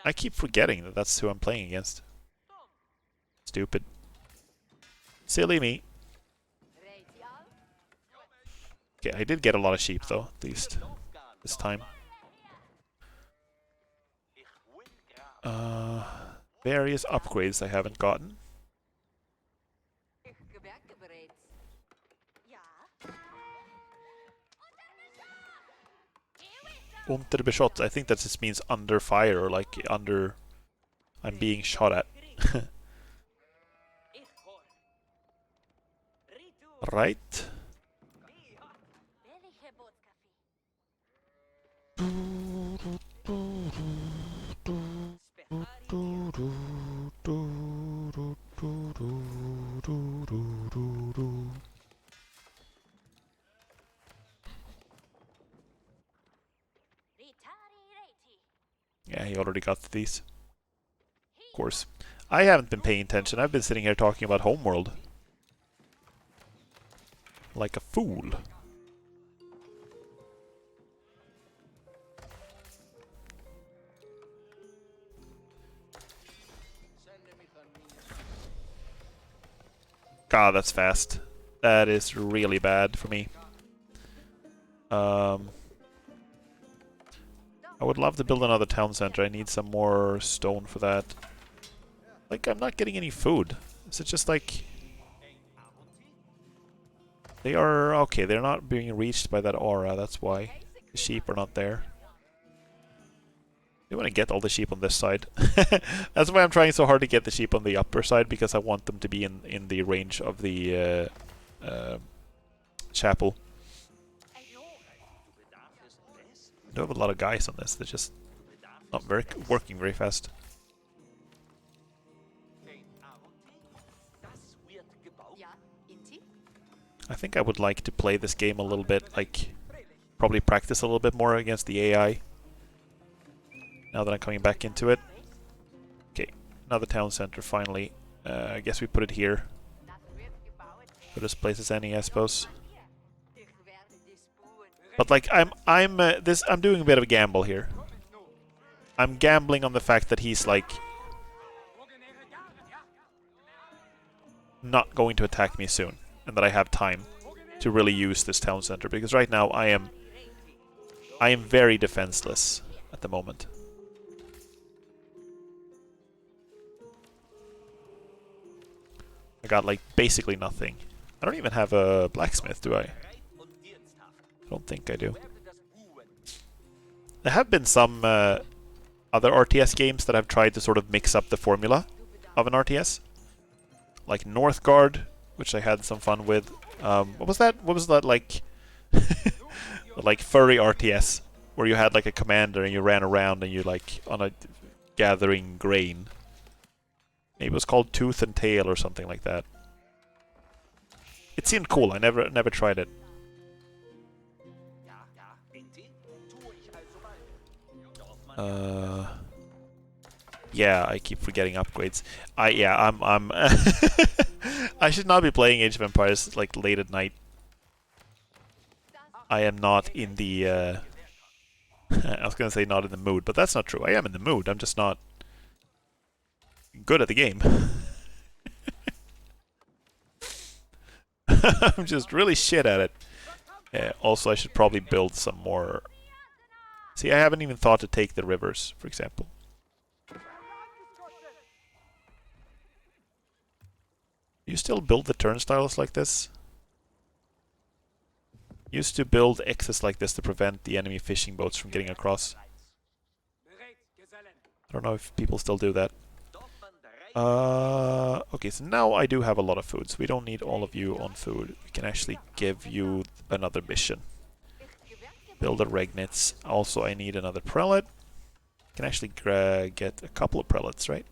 I keep forgetting that that's who I'm playing against. Stupid. Silly me. Okay, I did get a lot of sheep though, at least this time. Various upgrades I haven't gotten. Unterbeschoss, I think that just means under fire, or like under... I'm being shot at. Right. Yeah, he already got these. Of course. I haven't been paying attention. I've been sitting here talking about Homeworld. Like a fool. God, that's fast. That is really bad for me. I would love to build another town center. I need some more stone for that. Like, I'm not getting any food. Is it just like... They are... Okay, they're not being reached by that aura. That's why. The sheep are not there. I want to get all the sheep on this side. That's why I'm trying so hard to get the sheep on the upper side, because I want them to be in the range of the chapel. I do have a lot of guys on this. They're just not working very fast. I think I would like to play this game a little bit, like, probably practice a little bit more against the AI. Now that I'm coming back into it. Okay, another town center finally. I guess we put it here. Good as place as any, I suppose. But like, I'm doing a bit of a gamble here. I'm gambling on the fact that he's like not going to attack me soon, and that I have time to really use this town center, because right now I am very defenseless at the moment. I got like basically nothing. I don't even have a blacksmith, do I? I don't think I do. There have been some other RTS games that have tried to sort of mix up the formula of an RTS. Like Northgard, which I had some fun with. What was that? What was that like? Like furry RTS, where you had like a commander and you ran around and you like on a gathering grain. Maybe it was called Tooth and Tail or something like that. It seemed cool. I never tried it. Yeah, I keep forgetting upgrades. I'm I should not be playing Age of Empires like late at night. I am not in the I was gonna say not in the mood, but that's not true. I am in the mood. I'm just not good at the game. I'm just really shit at it. Also, I should probably build some more. See, I haven't even thought to take the rivers, for example. You still build the turnstiles like this? Used to build X's like this to prevent the enemy fishing boats from getting across. I don't know if people still do that. Okay, so now I do have a lot of food, so we don't need all of you on food. We can actually give you another mission. Build a Regnitz. Also, I need another prelate. Can actually get a couple of prelates, right?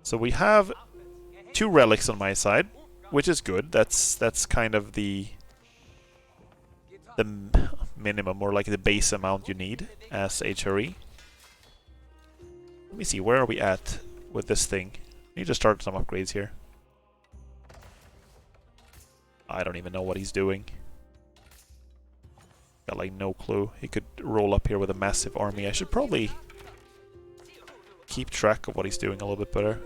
So we have 2 relics on my side, which is good. That's kind of the minimum, or like the base amount you need as HRE. Let me see, where are we at with this thing? Need to start some upgrades here. I don't even know what he's doing. Got like no clue. He could roll up here with a massive army. I should probably keep track of what he's doing a little bit better.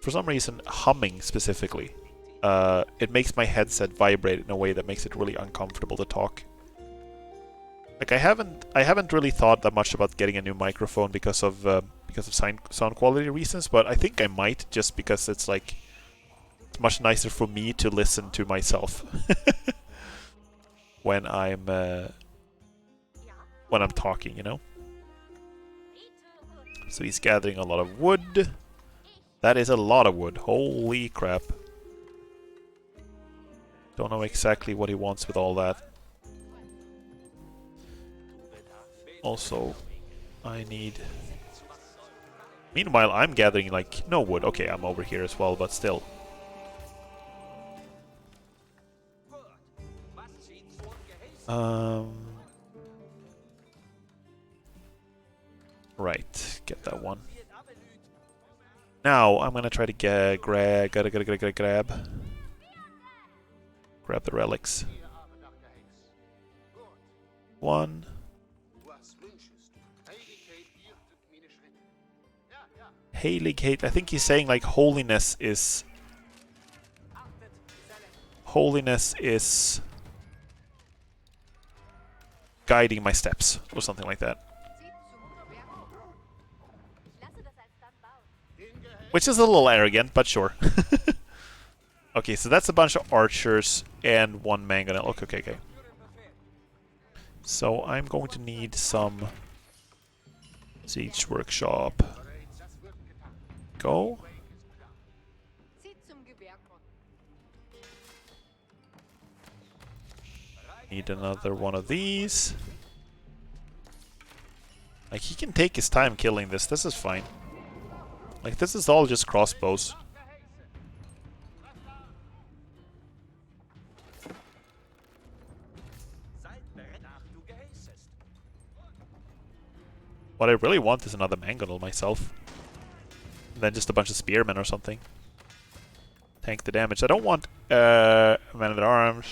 For some reason, humming specifically, it makes my headset vibrate in a way that makes it really uncomfortable to talk. Like I haven't really thought that much about getting a new microphone because of sound quality reasons, but I think I might, just because it's like it's much nicer for me to listen to myself when I'm talking, you know. So he's gathering a lot of wood. That is a lot of wood. Holy crap. Don't know exactly what he wants with all that. Also, I need... Meanwhile, I'm gathering, like, no wood. Okay, I'm over here as well, but still. Right, get that one. Now, I'm gonna try to grab the relics. 1. Heiligkeit. I think he's saying like holiness is guiding my steps, or something like that. Which is a little arrogant, but sure. Okay, so that's a bunch of archers and 1 mangonel. Okay. So I'm going to need some siege workshop. Go. Need another one of these. Like, he can take his time killing this. This is fine. Like, this is all just crossbows. What I really want is another mangonel myself. And then just a bunch of spearmen or something. Tank the damage. I don't want men-at-arms,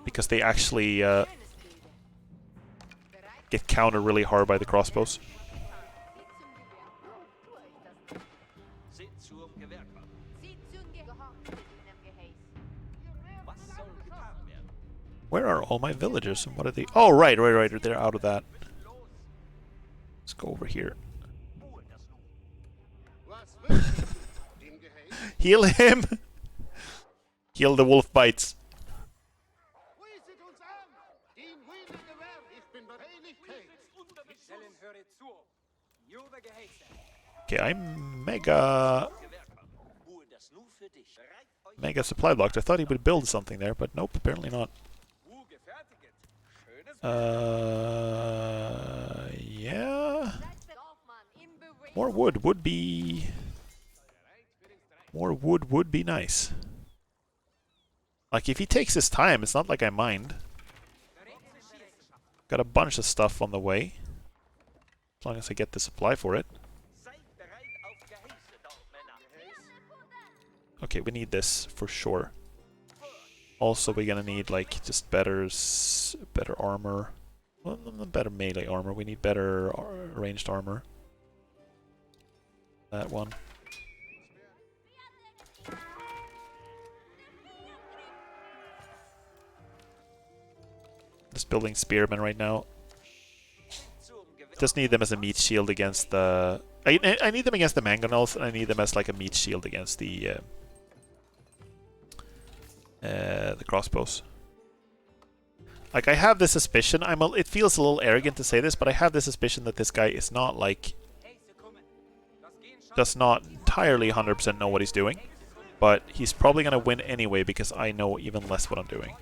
because they actually get countered really hard by the crossbows. Where are all my villagers and what are they? Oh, right. They're out of that. Let's go over here. Heal him! Heal the wolf bites. Okay, I'm mega... Mega supply blocked. I thought he would build something there, but nope, apparently not. Yeah. More wood would be... More wood would be nice. Like, if he takes his time, it's not like I mind. Got a bunch of stuff on the way. As long as I get the supply for it. Okay, we need this for sure. Also, we're gonna need, like, just better armor. Well, not better melee armor. We need better ranged armor. That one. Just building spearmen right now. Just need them as a meat shield against the... I need them against the mangonels, and I need them as like a meat shield against the crossbows. Like, I have this suspicion, it feels a little arrogant to say this, but I have this suspicion that this guy is not, like... does not entirely 100% know what he's doing. But he's probably gonna win anyway, because I know even less what I'm doing.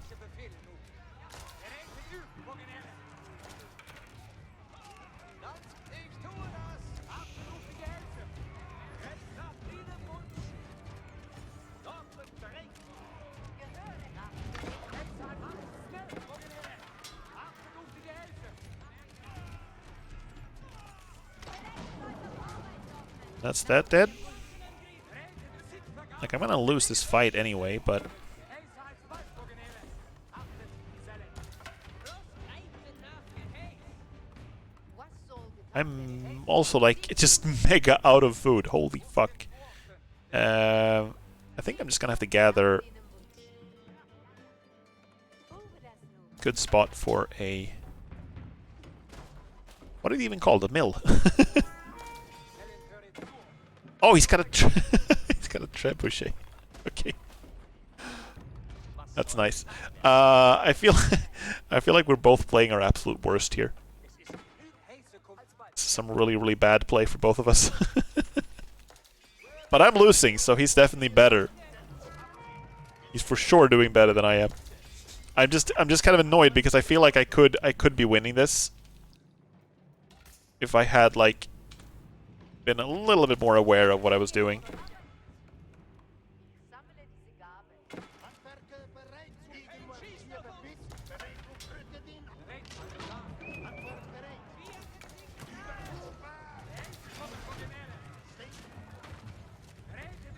That's that dead? Like, I'm gonna lose this fight anyway, but... I'm also, like, just mega out of food. Holy fuck. I think I'm just gonna have to gather... Good spot for a... What are they even called? A mill? Oh, he's got a he's got a trebuchet. Okay, that's nice. I feel like we're both playing our absolute worst here. This is some really bad play for both of us. But I'm losing, so he's definitely better. He's for sure doing better than I am. I'm just kind of annoyed because I feel like I could be winning this if I had, like, been a little bit more aware of what I was doing.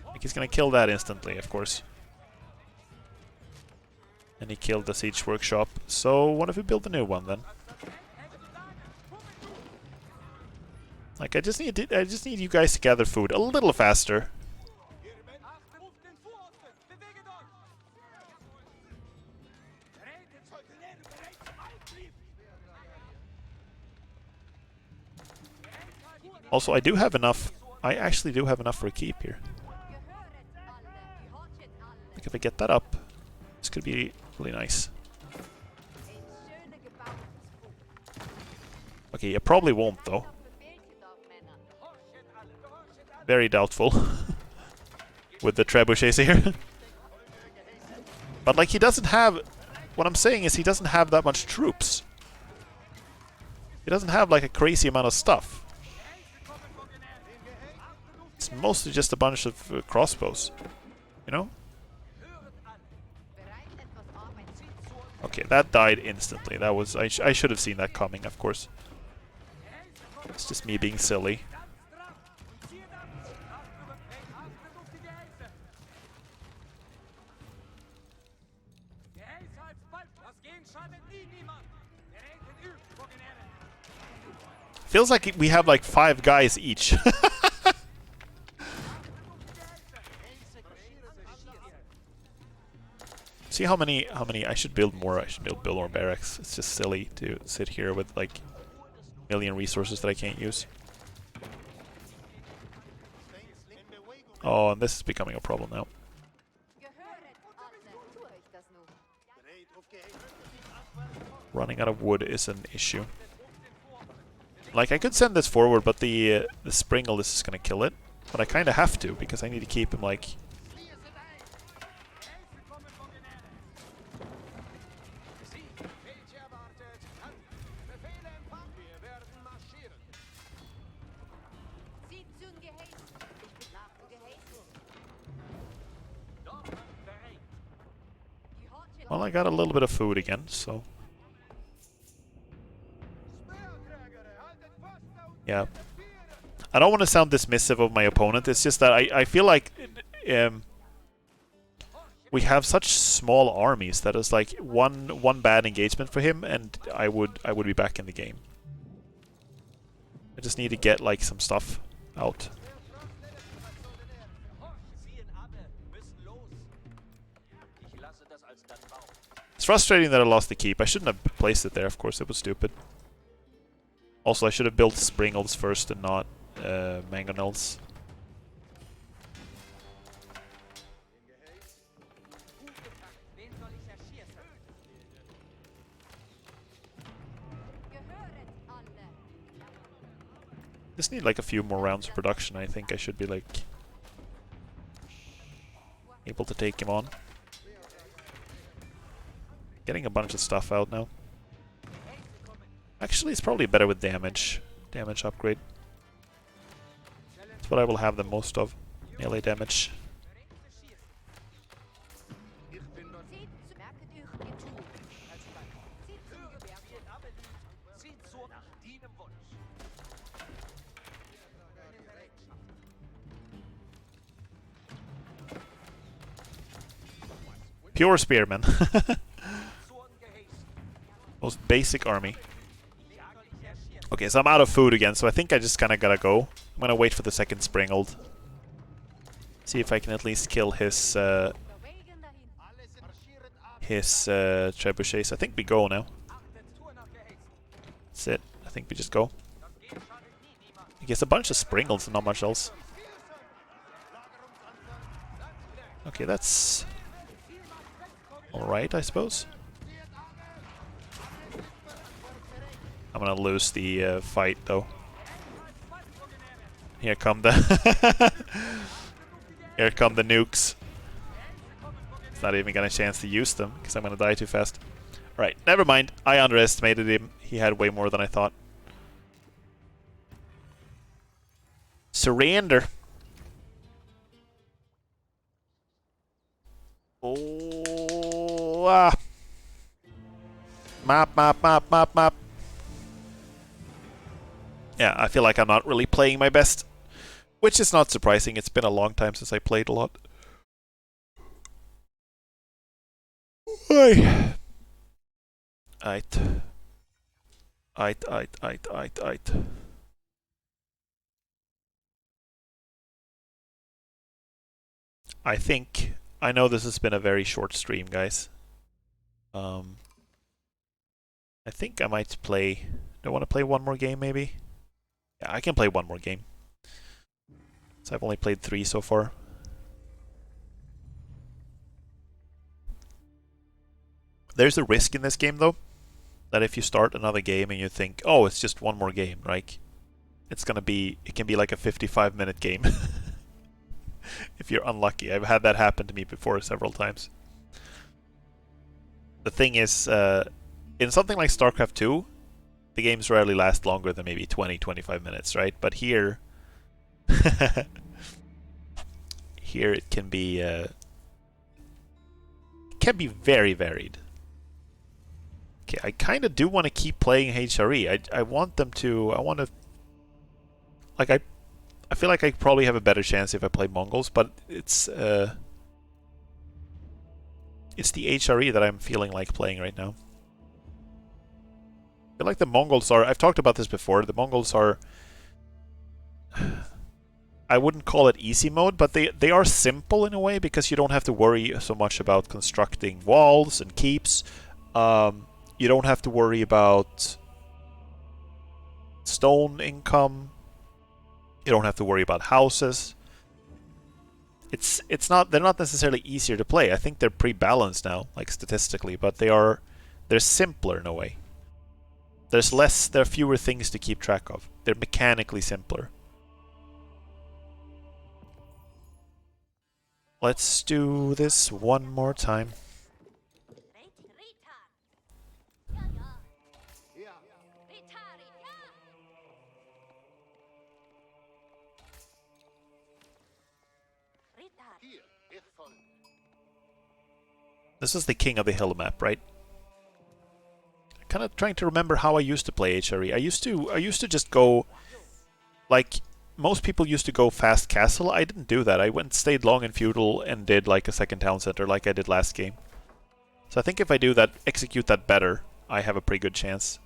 Like, he's gonna kill that instantly, of course. And he killed the siege workshop. So what if we build a new one then? Like, I just need you guys to gather food a little faster. Also, I do have enough. I actually do have enough for a keep here. Like, if I get that up, this could be really nice. Okay, I probably won't though. Very doubtful with the trebuchets here. But, like, he doesn't have... What I'm saying is he doesn't have that much troops. He doesn't have, like, a crazy amount of stuff. It's mostly just a bunch of crossbows. You know? Okay, that died instantly. That was... I should have seen that coming, of course. It's just me being silly. Feels like we have like 5 guys each. See how many I should build more. I should build more barracks. It's just silly to sit here with like a million resources that I can't use. Oh, and this is becoming a problem now. Running out of wood is an issue. Like, I could send this forward, but the Springle is just gonna kill it. But I kinda have to, because I need to keep him, like, Well, I got a little bit of food again, so... Yeah. I don't want to sound dismissive of my opponent, it's just that I feel like... we have such small armies that it's like one bad engagement for him and I would be back in the game. I just need to get like some stuff out. It's frustrating that I lost the keep. I shouldn't have placed it there, of course, it was stupid. Also, I should have built Springles first and not Mangonels. Just need like a few more rounds of production. I think I should be like able to take him on. Getting a bunch of stuff out now. Actually, it's probably better with damage. Damage upgrade. That's what I will have the most of. Melee damage. Pure spearman. Most basic army. Okay, so I'm out of food again, so I think I just kinda gotta go. I'm gonna wait for the second Springald. See if I can at least kill his trebuchets. I think we go now. That's it. I think we just go. He gets a bunch of Springles and not much else. Okay, that's alright, I suppose. I'm gonna lose the fight, though. Here come the... Here come the nukes. It's not even gonna chance to use them, because I'm gonna die too fast. Alright, never mind. I underestimated him. He had way more than I thought. Surrender. Oh, ah. Map, map, map, map, map. Yeah, I feel like I'm not really playing my best. Which is not surprising. It's been a long time since I played a lot. Oi. Aight. Aight. I think... I know this has been a very short stream, guys. I think I might play... Do I want to play one more game, maybe? Yeah, I can play one more game. So I've only played 3 so far. There's a risk in this game, though. That if you start another game and you think, oh, it's just one more game, right? It's gonna be... It can be like a 55-minute game. If you're unlucky. I've had that happen to me before several times. The thing is, in something like StarCraft 2, the games rarely last longer than maybe 20-25 minutes, right? But here... here it can be very varied. Okay, I kind of do want to keep playing HRE. I want them to... I want to... Like, I feel like I probably have a better chance if I play Mongols, but it's the HRE that I'm feeling like playing right now. I feel like the Mongols are... I've talked about this before. The Mongols are... I wouldn't call it easy mode, but they are simple in a way because you don't have to worry so much about constructing walls and keeps. You don't have to worry about stone income. You don't have to worry about houses. It's not... They're not necessarily easier to play. I think they're pre-balanced now, like statistically, but they're simpler in a way. There are fewer things to keep track of. They're mechanically simpler. Let's do this one more time. This is the King of the Hill map, right? Kind of trying to remember how I used to play HRE. I used to just go like most people used to go fast castle. I didn't do that. I stayed long in feudal and did like a second town center like I did last game. So I think if I do that, execute that better, I have a pretty good chance.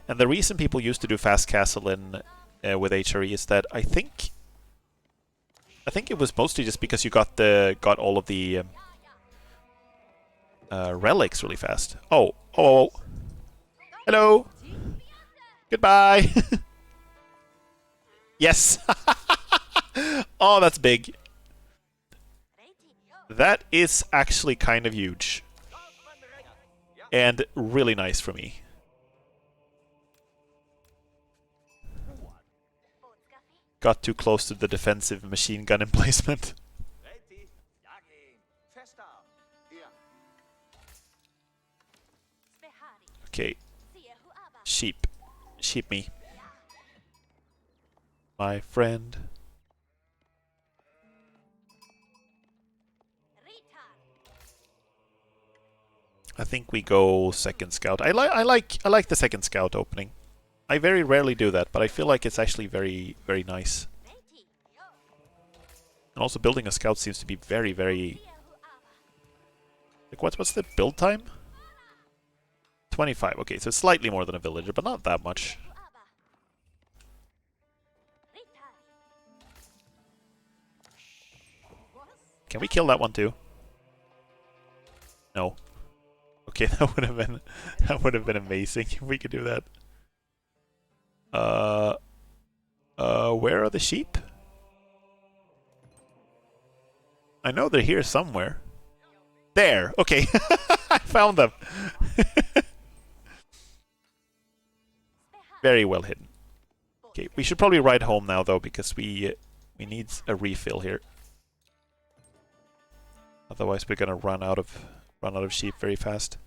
And the reason people used to do fast castle in with HRE is that I think it was mostly just because you got all of the relics really fast. Oh. Hello. Goodbye. Yes. Oh, that's big. That is actually kind of huge. And really nice for me. Got too close to the defensive machine gun emplacement. Okay. Sheep. Sheep me. My friend. I think we go second scout. I like the second scout opening. I very rarely do that, but I feel like it's actually very, very nice. And also building a scout seems to be very, very... Like, what's the build time? 25. Okay, so slightly more than a villager, but not that much. Can we kill that one too? No. Okay, that would have been amazing if we could do that. Where are the sheep? I know they're here somewhere. There! Okay. I found them. Very well hidden. Okay, we should probably ride home now though, because we need a refill here. Otherwise we're gonna run out of sheep very fast.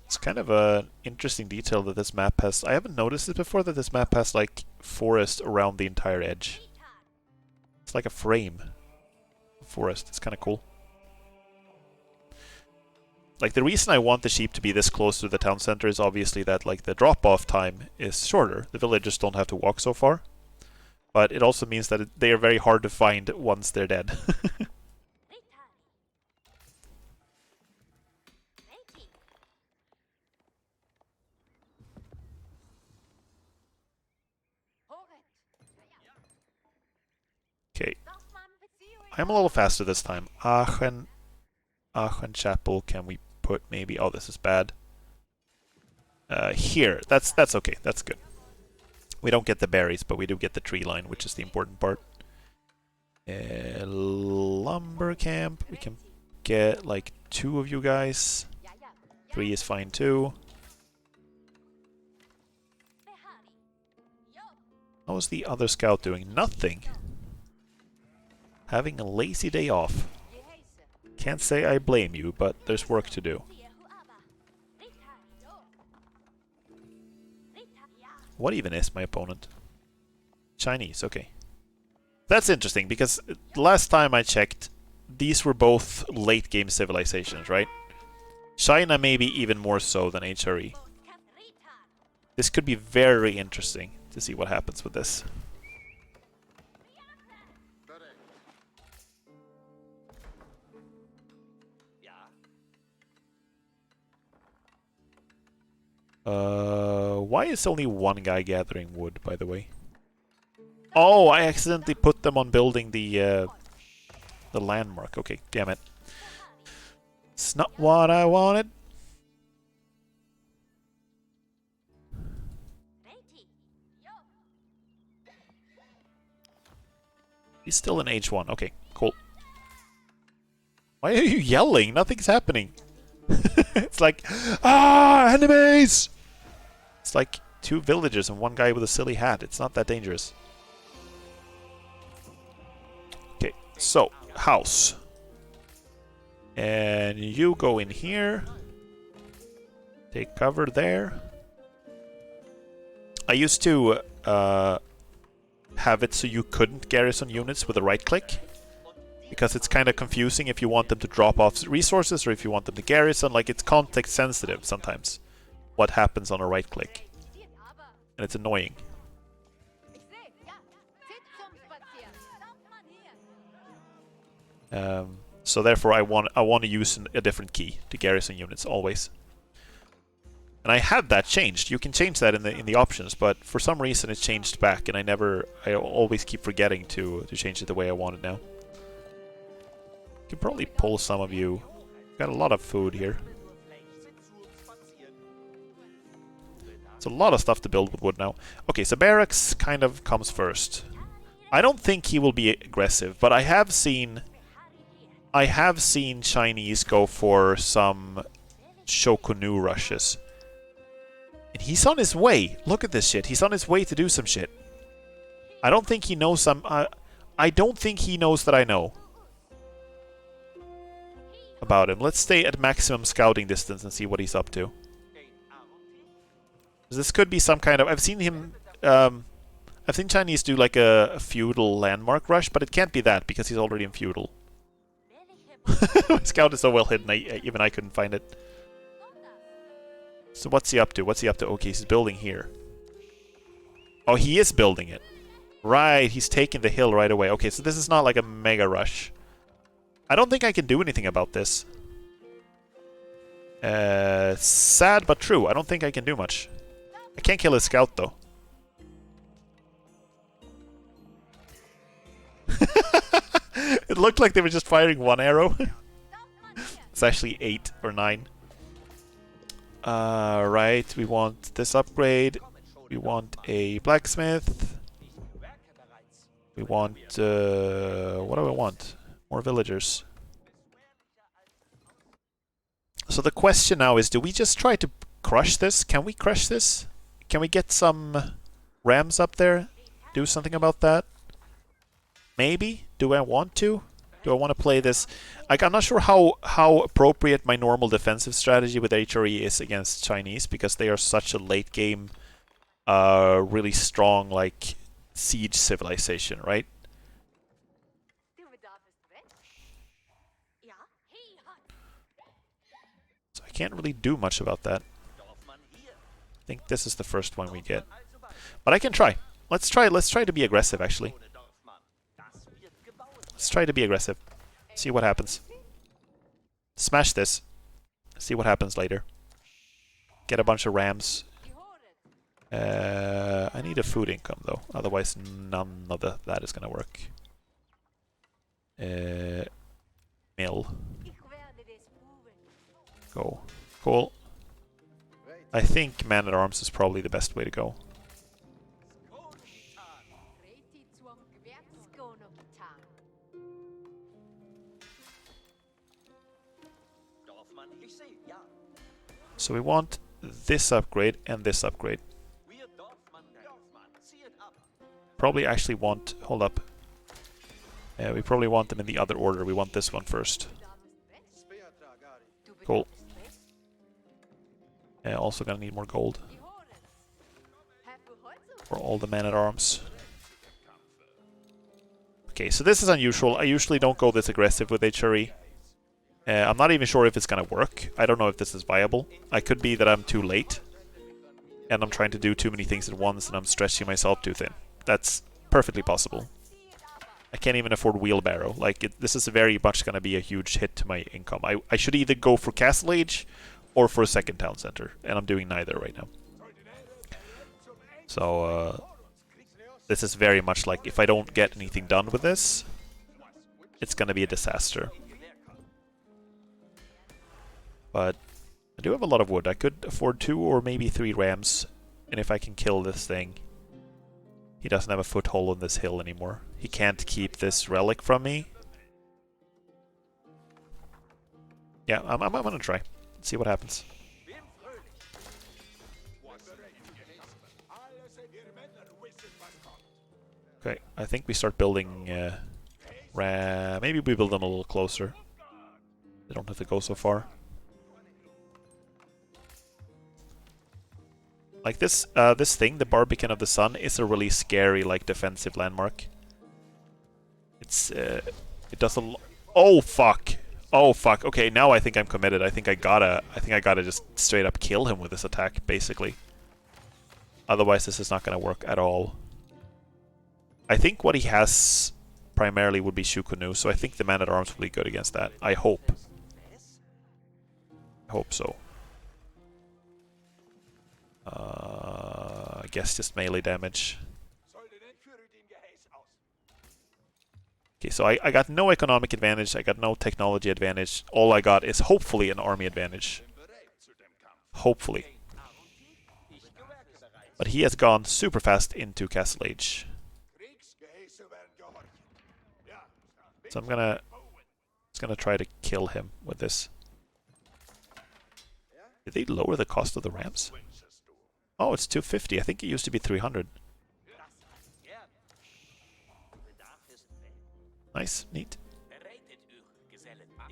It's kind of an interesting detail that this map has. I haven't noticed it before, that this map has like forest around the entire edge. It's like a frame of forest. It's kind of cool. Like, the reason I want the sheep to be this close to the town center is obviously that like the drop-off time is shorter. The villagers don't have to walk so far. But it also means that they are very hard to find once they're dead. Okay. I'm a little faster this time. Aachen Chapel, can we put maybe... Oh, this is bad. Here. That's okay. That's good. We don't get the berries, but we do get the tree line, which is the important part. Lumber camp. We can get like 2 of you guys. 3 is fine too. How is the other scout doing? Nothing. Having a lazy day off. Can't say I blame you, but there's work to do. What even is my opponent? Chinese, okay. That's interesting, because last time I checked, these were both late game civilizations, right? China maybe even more so than HRE. This could be very interesting to see what happens with this. Why is only one guy gathering wood, by the way? Oh, I accidentally put them on building the landmark. Okay, damn it. It's not what I wanted. He's still in H1. Okay, cool. Why are you yelling? Nothing's happening. It's like, ah, enemies! It's like 2 villagers and 1 guy with a silly hat. It's not that dangerous. Okay, so, house. And you go in here. Take cover there. I used to have it so you couldn't garrison units with a right click. because it's kind of confusing if you want them to drop off resources or if you want them to garrison. Like, it's context sensitive sometimes, what happens on a right click. And it's annoying. So therefore I want to use a different key to garrison units always. And I had that changed. You can change that in the options, but for some reason it's changed back, and I always keep forgetting to change it the way I want it now. You can probably pull some of you. Got a lot of food here. It's a lot of stuff to build with wood now. Okay, so barracks kind of comes first. I don't think he will be aggressive, but I have seen Chinese go for some Shokunu rushes. And he's on his way. Look at this shit. He's on his way to do some shit. I don't think he knows I don't think he knows that I know about him. Let's stay at maximum scouting distance and see what he's up to. This could be some kind of... I've seen him... I've seen Chinese do like a feudal landmark rush, but it can't be that because he's already in feudal. My scout is so well hidden, even I couldn't find it. So what's he up to? What's he up to? Okay, he's building here. Oh, he is building it. Right, he's taking the hill right away. Okay, so this is not like a mega rush. I don't think I can do anything about this. Sad but true. I don't think I can do much. I can't kill his scout, though. It looked like they were just firing one arrow. It's actually 8 or 9. Right, we want this upgrade. We want a blacksmith. We want, what do I want? More villagers. So the question now is, do we just try to crush this? Can we crush this? Can we get some rams up there? Do something about that? Maybe? Do I want to? Do I want to play this? Like, I'm not sure how appropriate my normal defensive strategy with HRE is against Chinese, because they are such a late game, really strong, like, siege civilization, right? So I can't really do much about that. I think this is the first one we get. But I can try. Let's try to be aggressive, actually. Let's try to be aggressive. See what happens. Smash this. See what happens later. Get a bunch of rams. I need a food income, though. Otherwise, none of that is going to work. Mill. Go. Cool. I think man-at-arms is probably the best way to go. So we want this upgrade and this upgrade. Probably actually want... Hold up. We probably want them in the other order. We want this one first. Cool. Also gonna need more gold. For all the men-at-arms. Okay, so this is unusual. I usually don't go this aggressive with HRE. I'm not even sure if it's gonna work. I don't know if this is viable. I could be that I'm too late. And I'm trying to do too many things at once and I'm stretching myself too thin. That's perfectly possible. I can't even afford wheelbarrow. Like, this is very much gonna be a huge hit to my income. I should either go for Castle Age or for a second town center. And I'm doing neither right now. So, this is very much like, if I don't get anything done with this, it's gonna be a disaster. But I do have a lot of wood. I could afford 2 or maybe 3 rams. And if I can kill this thing, he doesn't have a foothold on this hill anymore. He can't keep this relic from me. Yeah, I'm gonna try. See what happens. Okay, I think we start building maybe we build them a little closer. They don't have to go so far. Like this, this thing, the Barbican of the Sun, is a really scary, like, defensive landmark. It's It does a oh fuck. Oh fuck. Okay, now I think I'm committed. I think I gotta just straight up kill him with this attack, basically. Otherwise this is not gonna work at all. I think what he has primarily would be Shukunu, so I think the Man-at-Arms will be good against that. I hope. I hope so. I guess just melee damage. Okay, so I got no economic advantage, I got no technology advantage. All I got is hopefully an army advantage. Hopefully. But he has gone super fast into Castle Age. So I'm gonna try to kill him with this. Did they lower the cost of the rams? Oh, it's 250. I think it used to be 300. Nice, neat.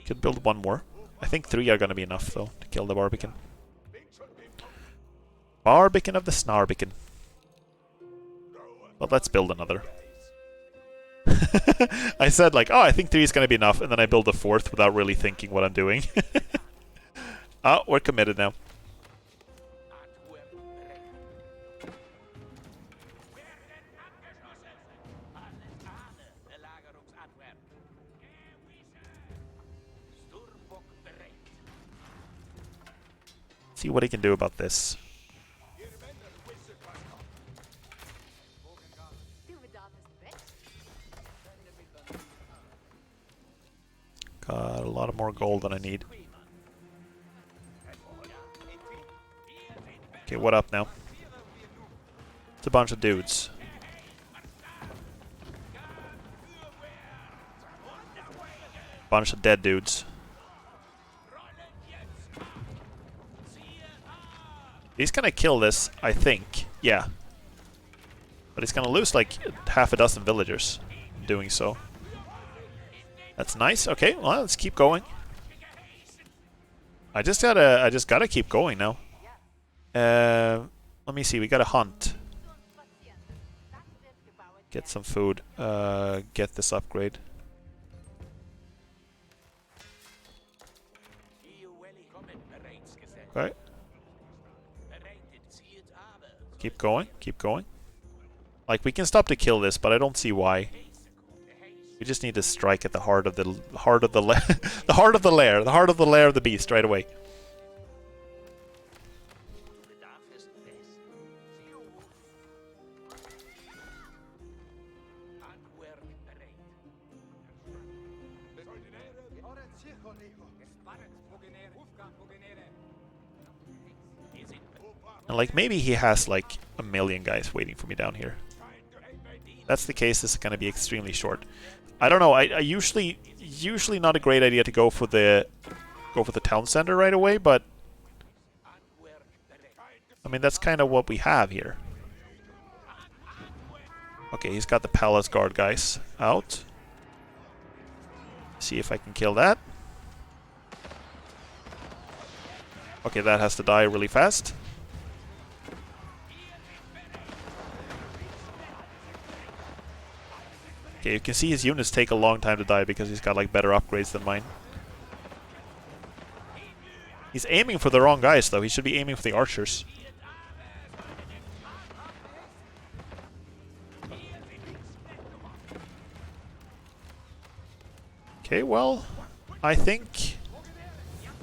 Could build one more. I think 3 are gonna be enough though to kill the Barbican. Barbican of the Snarbican. But let's build another. I said like, oh, I think 3 is gonna be enough, and then I build a 4th without really thinking what I'm doing. Oh, we're committed now. See what he can do about this. Got a lot of more gold than I need. Okay, what up now? It's a bunch of dudes. Bunch of dead dudes. He's gonna kill this, I think. Yeah. But he's gonna lose like half a dozen villagers doing so. That's nice. Okay, well, let's keep going. I just gotta keep going now. Let me see, we gotta hunt. Get some food. Get this upgrade. Okay. Keep going, keep going. Like, we can stop to kill this, but I don't see why. We just need to strike at the heart of the the heart of the lair, the heart of the lair of the beast right away. And like, maybe he has like a million guys waiting for me down here. If that's the case, this is gonna be extremely short. I don't know. I usually not a great idea to go for the town center right away, but I mean that's kind of what we have here. Okay, he's got the palace guard guys out. See if I can kill that. Okay, that has to die really fast. Okay, you can see his units take a long time to die because he's got like better upgrades than mine. He's aiming for the wrong guys though. He should be aiming for the archers. Okay, well, I think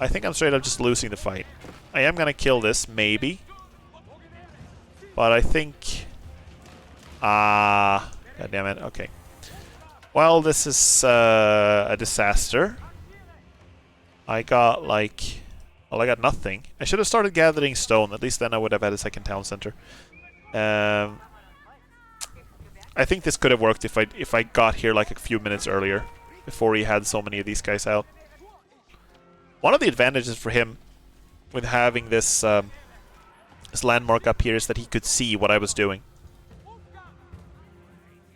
I'm straight up just losing the fight. I am gonna kill this, maybe. But I think god damn it, okay. Well, this is a disaster. I got like... Well, I got nothing. I should have started gathering stone. At least then I would have had a second town center. I think this could have worked if I got here like a few minutes earlier. Before he had so many of these guys out. One of the advantages for him with having this, this landmark up here is that he could see what I was doing.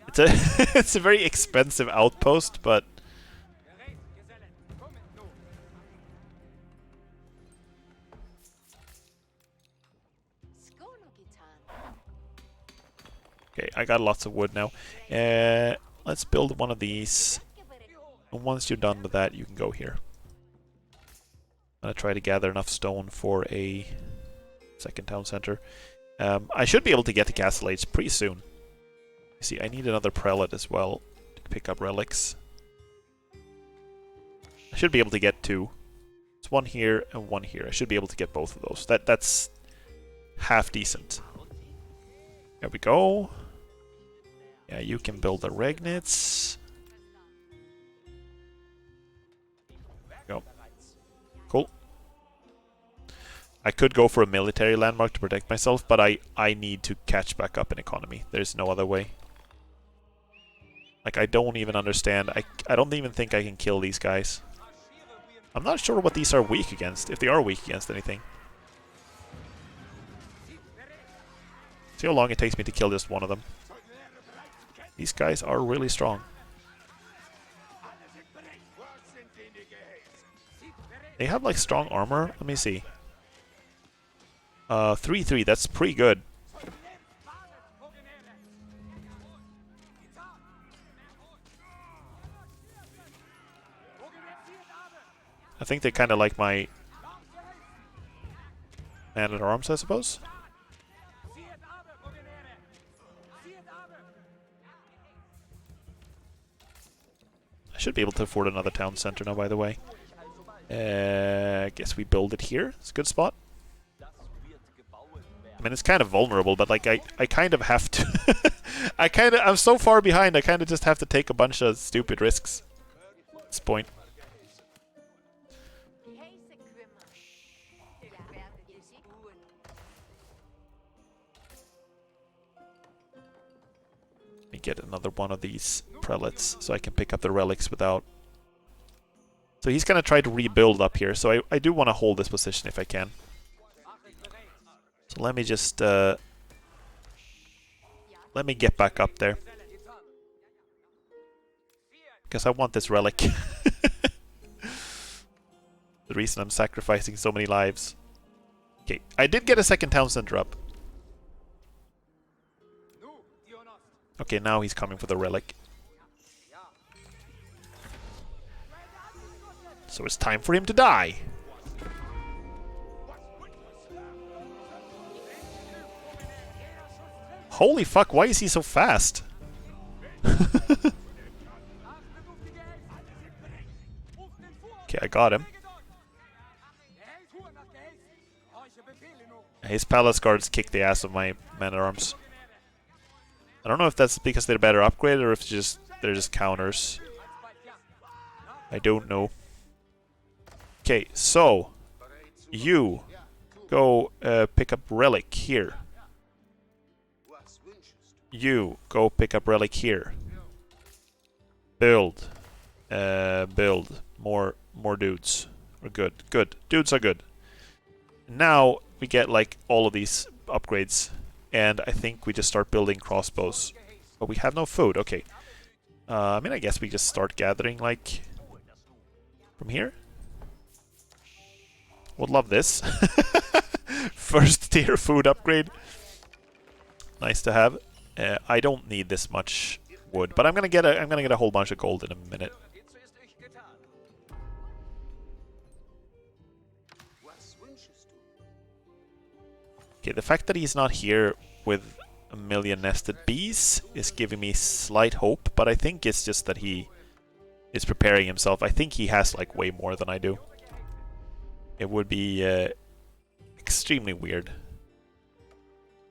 It's a it's a very expensive outpost, but okay, I got lots of wood now. Let's build one of these. And once you're done with that, you can go here. I'm gonna try to gather enough stone for a second town center. I should be able to get to Castle Age pretty soon. See, I need another prelate as well to pick up relics. I should be able to get two. It's one here and one here. I should be able to get both of those. That's half decent. There we go. Yeah, you can build the Regnitz. Go. Cool. I could go for a military landmark to protect myself, but I need to catch back up in economy. There's no other way. Like, I don't even understand. I don't even think I can kill these guys. I'm not sure what these are weak against, if they are weak against anything. See how long it takes me to kill just one of them. These guys are really strong. They have, like, strong armor. Let me see. 3-3, that's pretty good. I think they kind of like my man-at-arms, I suppose. I should be able to afford another town center now, by the way. I guess we build it here. It's a good spot. I mean, it's kind of vulnerable, but like I kind of have to. I'm so far behind. I kind of just have to take a bunch of stupid risks at this point. Let me get another one of these prelates so I can pick up the relics without. So he's gonna try to rebuild up here. So I do want to hold this position if I can. So let me just let me get back up there, because I want this relic. The reason I'm sacrificing so many lives. Okay, I did get a second town center up. Okay, now he's coming for the relic. So it's time for him to die. Holy fuck, why is he so fast? Okay, I got him. His palace guards kick the ass of my man-at-arms. I don't know if that's because they're better upgraded or if they're just counters. I don't know. Okay, so you go pick up relic here. You go pick up relic here. Build. Build. More dudes. Are good. Good. Dudes are good. Now we get like all of these upgrades. And I think we just start building crossbows. But we have no food. Okay. I mean, I guess we just start gathering like from here. Would love this. First tier food upgrade. Nice to have. I don't need this much wood, but I'm gonna get a whole bunch of gold in a minute. Okay, the fact that he's not here with a million nested bees is giving me slight hope, but I think it's just that he is preparing himself. I think he has like way more than I do. It would be extremely weird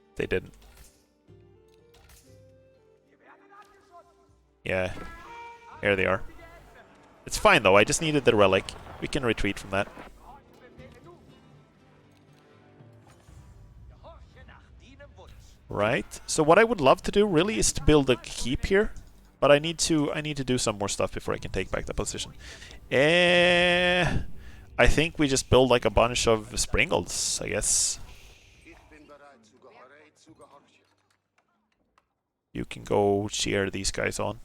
if they didn't. Yeah, here they are. It's fine though, I just needed the relic. We can retreat from that. Right, so what I would love to do really is to build a keep here. But I need to do some more stuff before I can take back the position. I think we just build like a bunch of springles, I guess. You can go cheer these guys on.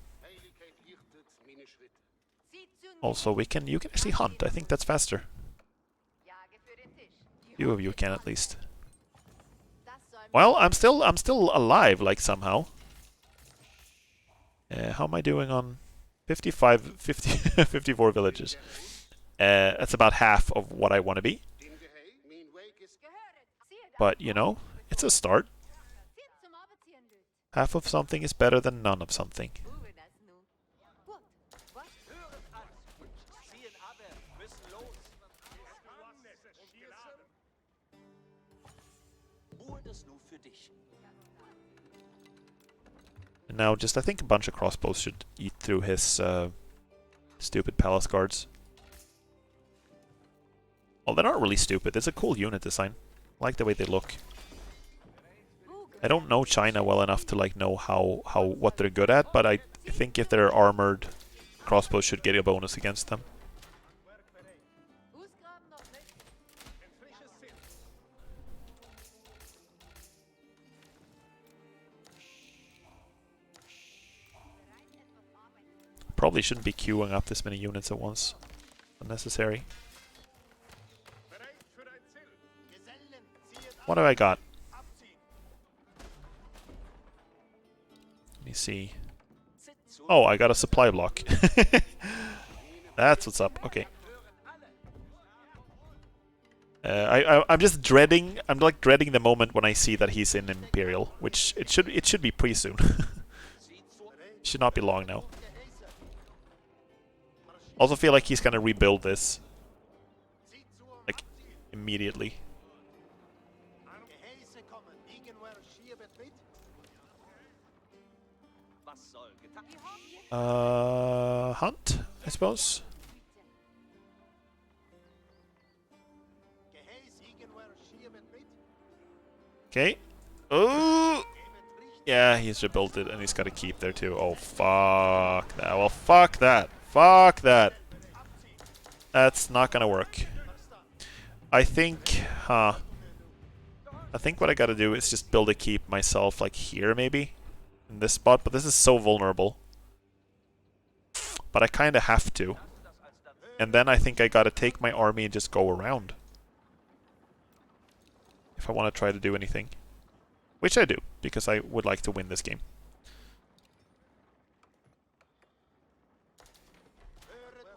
Also, you can actually hunt. I think that's faster. Few of you can at least. Well, I'm still alive, like somehow. How am I doing on 54 villages. That's about half of what I want to be. But, you know, it's a start. Half of something is better than none of something. And now just, I think a bunch of crossbows should eat through his stupid palace guards. Well, they're not really stupid. It's a cool unit design. I like the way they look. I don't know China well enough to like know what they're good at, but I think if they're armored, crossbows should get a bonus against them. Probably shouldn't be queuing up this many units at once. Unnecessary. What have I got? Let me see. Oh, I got a supply block. That's what's up. Okay. I'm just dreading. I'm like dreading the moment when I see that he's in Imperial, which it should be pretty soon. Should not be long now. Also feel like he's gonna rebuild this like immediately. Hunt, I suppose. Okay. Oh, yeah, he's rebuilt it, and he's got to keep there too. Oh, fuck that. Well, fuck that. Fuck that. That's not gonna work. I think, I think what I gotta do is just build a keep myself, like here maybe, in this spot. But this is so vulnerable. But I kind of have to. And then I think I gotta take my army and just go around. If I want to try to do anything. Which I do, because I would like to win this game.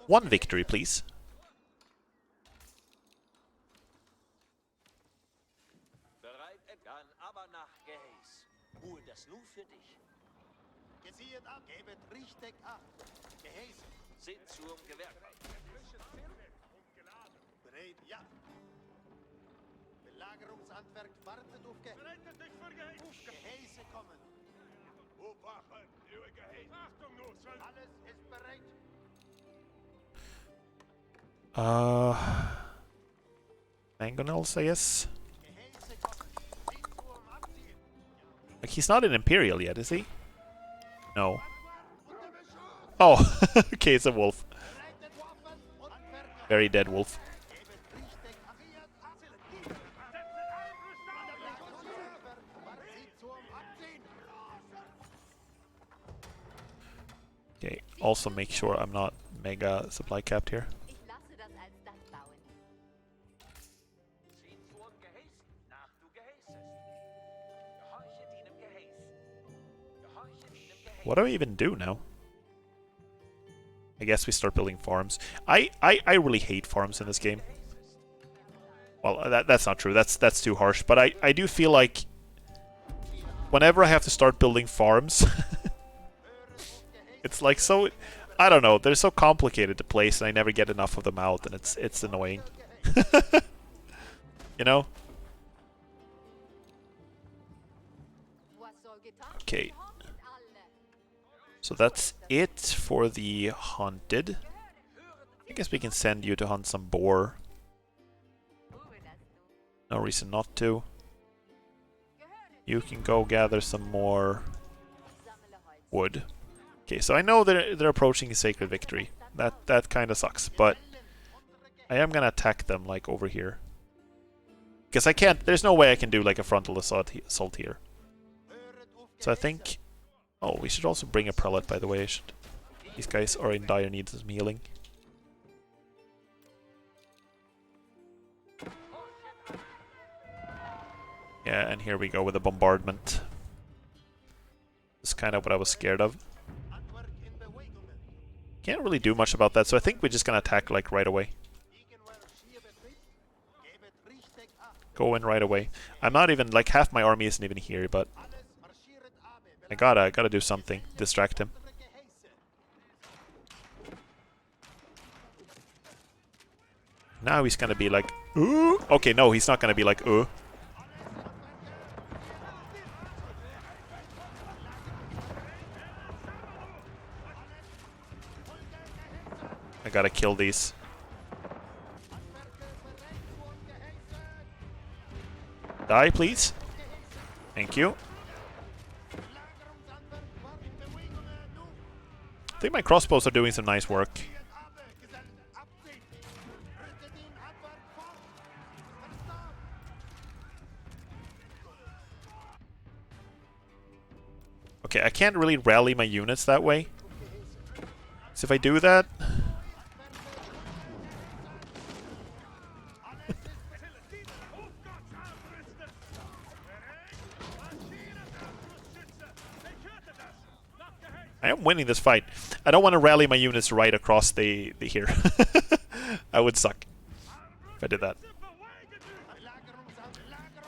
One victory, please. Mangonels, I guess. Like, he's not an Imperial yet, is he? No. Oh, okay, it's a wolf. Very dead wolf. Okay, also make sure I'm not mega supply capped here. What do I even do now? I guess we start building farms. I really hate farms in this game. Well, that's not true. That's too harsh. But I do feel like whenever I have to start building farms, it's like so. I don't know. They're so complicated to place, and I never get enough of them out, and it's annoying. You know? Okay. So that's it for the hunted. I guess we can send you to hunt some boar. No reason not to. You can go gather some more wood. Okay, so I know they're approaching a sacred victory. That kind of sucks, but I am gonna attack them like over here. Because I can't. There's no way I can do like a frontal assault here. So I think. Oh, we should also bring a prelate, by the way. These guys are in dire need of some healing. Yeah, and here we go with a bombardment. That's kind of what I was scared of. Can't really do much about that, so I think we're just gonna attack like right away. Go in right away. I'm not even, like, half my army isn't even here, but I gotta do something. Distract him. Now he's gonna be like, ooh. Okay, no, he's not gonna be like, ooh. I gotta kill these. Die, please. Thank you. I think my crossbows are doing some nice work. Okay, I can't really rally my units that way. So if I do that... I am winning this fight. I don't want to rally my units right across the here. That would suck if I did that.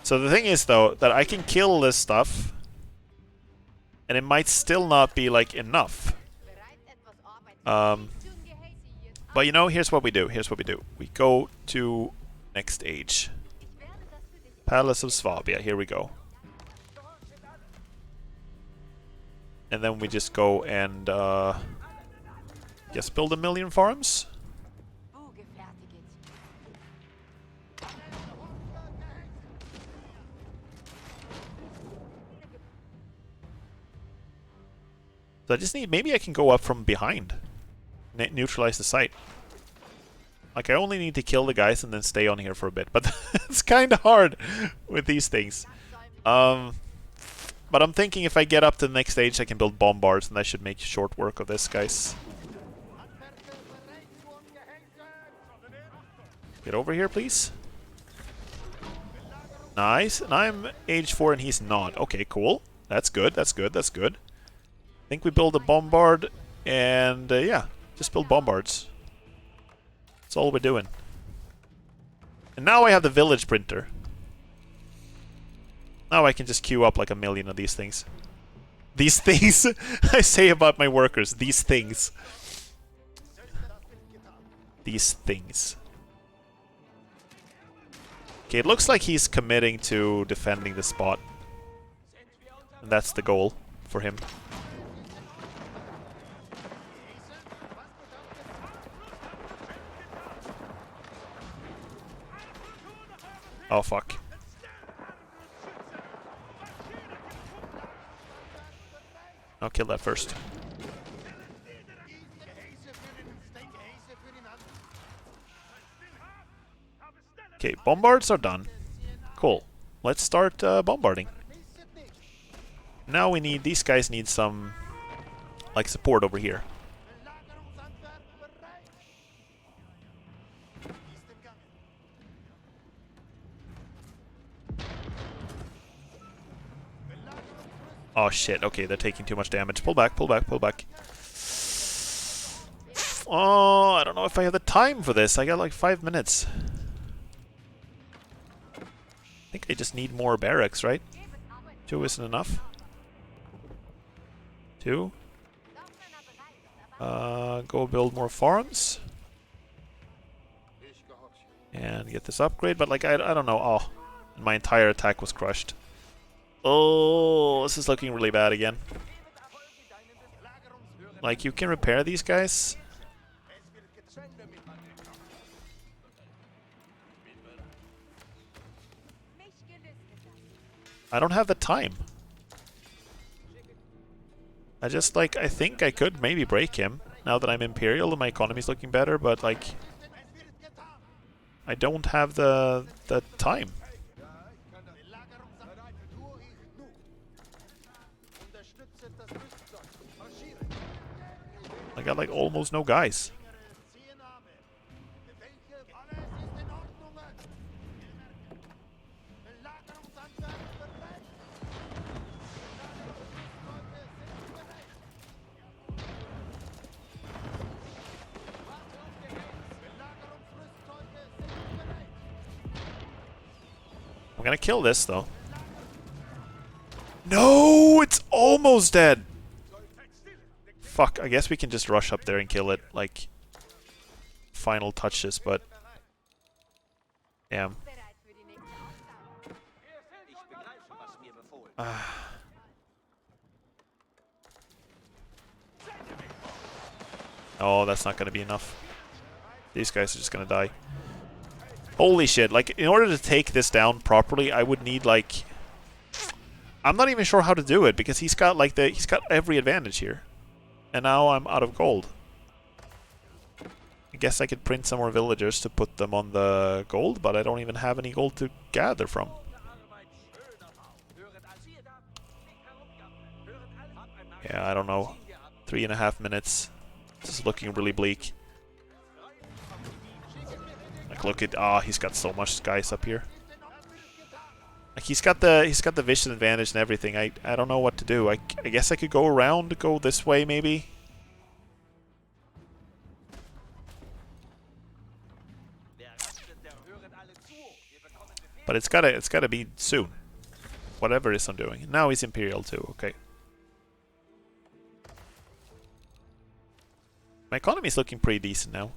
So the thing is, though, that I can kill this stuff, and it might still not be, like, enough. But, you know, here's what we do. Here's what we do. We go to next age. Palace of Swabia. Here we go. And then we just go and, just build 1,000,000 farms. So I just need, maybe I can go up from behind. Neutralize the site. Like, I only need to kill the guys and then stay on here for a bit. But it's kind of hard with these things. But I'm thinking if I get up to the next stage, I can build bombards, and that should make short work of this, guys. Get over here, please. Nice. And I'm age 4 and he's not. Okay, cool. That's good, that's good, that's good. I think we build a bombard, and yeah, just build bombards. That's all we're doing. And now I have the village printer. Now I can just queue up like 1,000,000 of these things. These things I say about my workers. These things. These things. Okay, it looks like he's committing to defending the spot. And that's the goal for him. Oh, fuck. I'll kill that first. Okay, bombards are done. Cool. Let's start bombarding. Now we need, these guys need some, like, support over here. Oh shit, okay, they're taking too much damage. Pull back, pull back, pull back. Oh, I don't know if I have the time for this. I got like 5 minutes. I think I just need more barracks, right? 2 isn't enough. 2. Go build more farms. And get this upgrade, but like, I don't know. Oh, my entire attack was crushed. Oh, this is looking really bad again. Like, you can repair these guys. I don't have the time. I just, like, I think I could maybe break him now that I'm Imperial and my economy's looking better, but, like, I don't have the time. I got, like, almost no guys. I'm gonna kill this though. No, it's almost dead. Fuck, I guess we can just rush up there and kill it, like, final touches, but... Damn. Oh, that's not gonna be enough. These guys are just gonna die. Holy shit, like, in order to take this down properly, I would need, like... I'm not even sure how to do it, because he's got, like, he's got every advantage here. And now I'm out of gold. I guess I could print some more villagers to put them on the gold, but I don't even have any gold to gather from. Yeah, I don't know. 3.5 minutes. This is looking really bleak. Like, look at he's got so much guys up here. Like, he's got the vision advantage and everything. I don't know what to do. I guess I could go around, go this way maybe. But it's gotta be soon. Whatever it is I'm doing. Now he's Imperial too, okay. My economy's looking pretty decent now.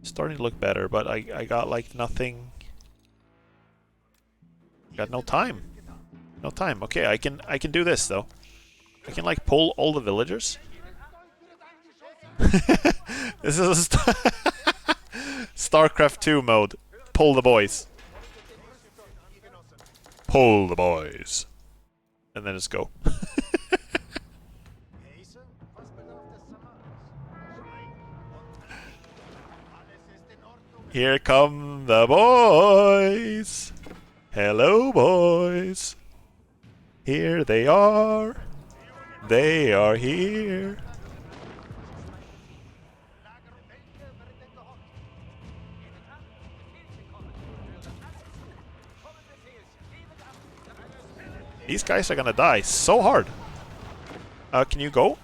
Starting to look better, but I got like nothing. Got no time. No time. Okay, I can do this though. I can like pull all the villagers. This is a StarCraft 2 mode. Pull the boys. Pull the boys. And then just go. Here come the boys. Hello, boys. Here they are. They are here. These guys are gonna die so hard. Can you go?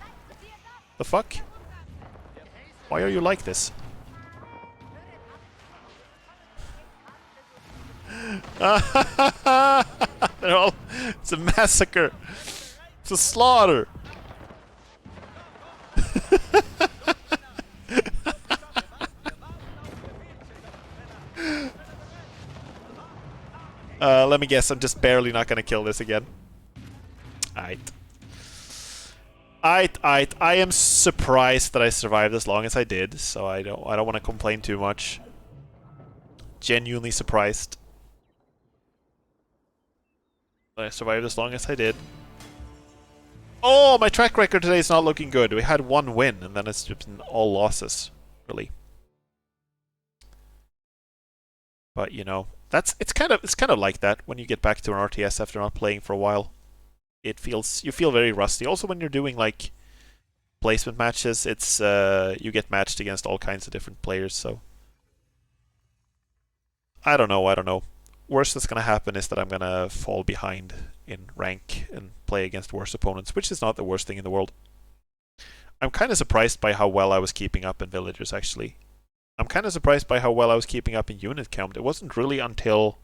The fuck? Why are you like this? They're all, it's a massacre. It's a slaughter. Let me guess, I'm just barely not gonna kill this again. I am surprised that I survived as long as I did, so I don't want to complain too much. Genuinely surprised. I survived as long as I did. Oh, my track record today is not looking good. We had 1 win, and then it's just been all losses, really. But you know, it's kind of like that when you get back to an RTS after not playing for a while. You feel very rusty. Also, when you're doing like placement matches, it's you get matched against all kinds of different players. So I don't know. Worst that's gonna happen is that I'm gonna fall behind in rank and play against worse opponents, which is not the worst thing in the world. I'm kind of surprised by how well I was keeping up in villagers, actually. I'm kind of surprised by how well I was keeping up in unit count. It wasn't really until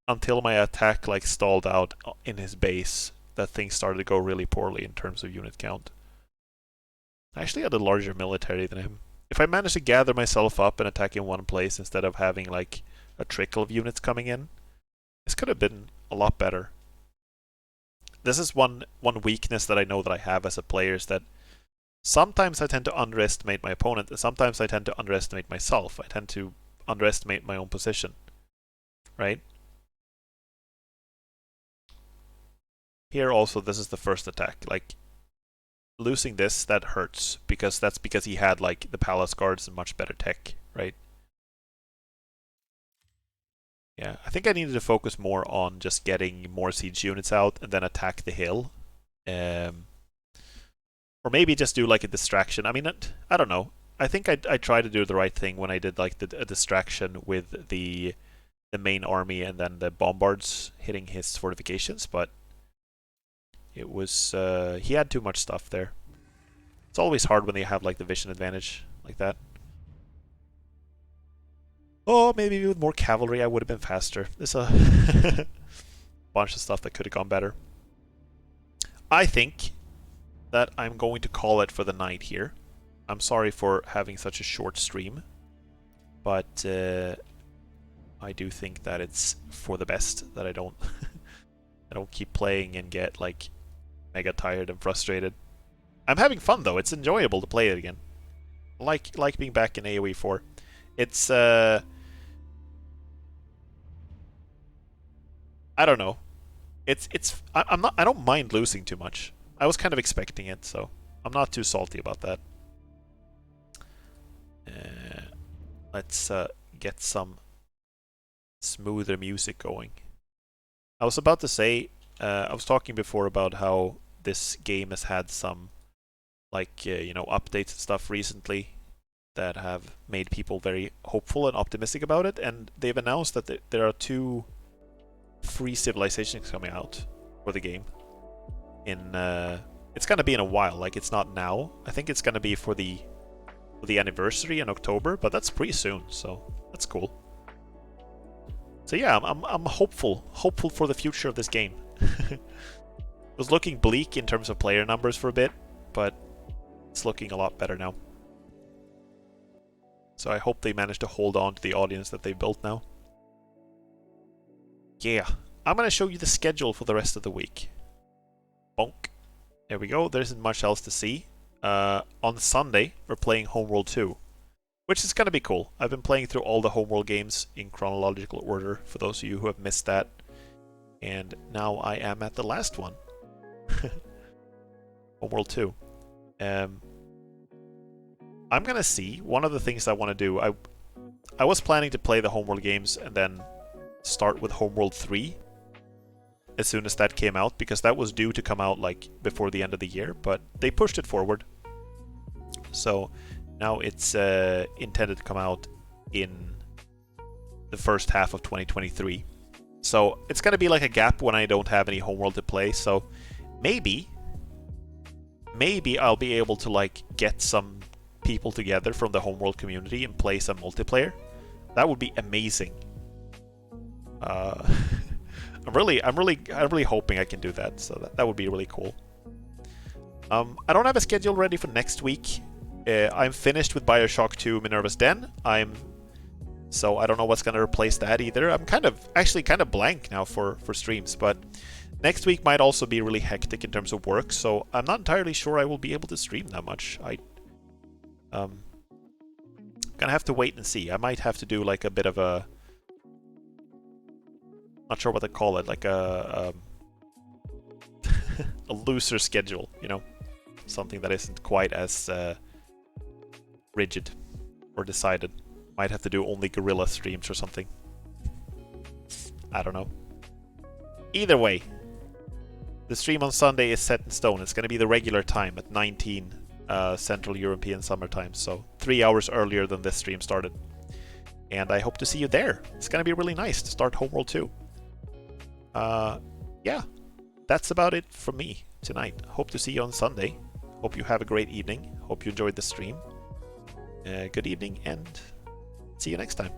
my attack like stalled out in his base that things started to go really poorly in terms of unit count. I actually had a larger military than him. If I managed to gather myself up and attack in one place instead of having like a trickle of units coming in, this could have been a lot better. This is one weakness that I know that I have as a player, is that sometimes I tend to underestimate my opponent, and sometimes I tend to underestimate myself. I tend to underestimate my own position, right? Here also, this is the first attack. Like, losing this, that hurts, because that's because he had like the palace guards and much better tech, right? Yeah, I think I needed to focus more on just getting more siege units out and then attack the hill. Or maybe just do like a distraction. I mean, I don't know. I think I tried to do the right thing when I did like a distraction with the main army and then the bombards hitting his fortifications, but it was he had too much stuff there. It's always hard when they have like the vision advantage like that. Oh, maybe with more cavalry I would have been faster. There's a bunch of stuff that could have gone better. I think that I'm going to call it for the night here. I'm sorry for having such a short stream, but I do think that it's for the best that I don't I don't keep playing and get like mega tired and frustrated. I'm having fun though. It's enjoyable to play it again. Like being back in AoE 4. It's I don't know. I'm not I don't mind losing too much. I was kind of expecting it, so I'm not too salty about that. Let's get some smoother music going. I was about to say, I was talking before about how this game has had some, like, you know, updates and stuff recently that have made people very hopeful and optimistic about it, and they've announced that there are 2 free civilizations coming out for the game. It's gonna be in a while, like it's not now. I think it's gonna be for the anniversary in October, but that's pretty soon, so that's cool. So yeah, I'm hopeful for the future of this game. It was looking bleak in terms of player numbers for a bit, but it's looking a lot better now. So I hope they manage to hold on to the audience that they've built now. Yeah, I'm gonna show you the schedule for the rest of the week. Bonk. There we go. There isn't much else to see. On Sunday, we're playing Homeworld 2, which is gonna be cool. I've been playing through all the Homeworld games in chronological order, for those of you who have missed that. And now I am at the last one. Homeworld 2. I'm gonna see. One of the things I want to do, I was planning to play the Homeworld games and then start with Homeworld 3 as soon as that came out, because that was due to come out like before the end of the year, but they pushed it forward. So now it's intended to come out in the first half of 2023. So it's gonna be like a gap when I don't have any Homeworld to play. So maybe I'll be able to like get some people together from the Homeworld community and play some multiplayer. That would be amazing. I'm really hoping I can do that. So that would be really cool. I don't have a schedule ready for next week. I'm finished with Bioshock 2 Minerva's Den. So I don't know what's going to replace that either. I'm actually kind of blank now for streams, but next week might also be really hectic in terms of work, so I'm not entirely sure I will be able to stream that much. Gonna have to wait and see. I might have to do like a bit of a, not sure what they call it, like a a looser schedule, you know, something that isn't quite as rigid or decided. Might have to do only guerrilla streams or something. I don't know. Either way, the stream on Sunday is set in stone. It's going to be the regular time at 19 Central European Summer Time, so 3 hours earlier than this stream started. And I hope to see you there. It's going to be really nice to start Homeworld 2. Yeah, that's about it from me tonight. Hope to see you on Sunday. Hope you have a great evening. Hope you enjoyed the stream. Good evening, and see you next time.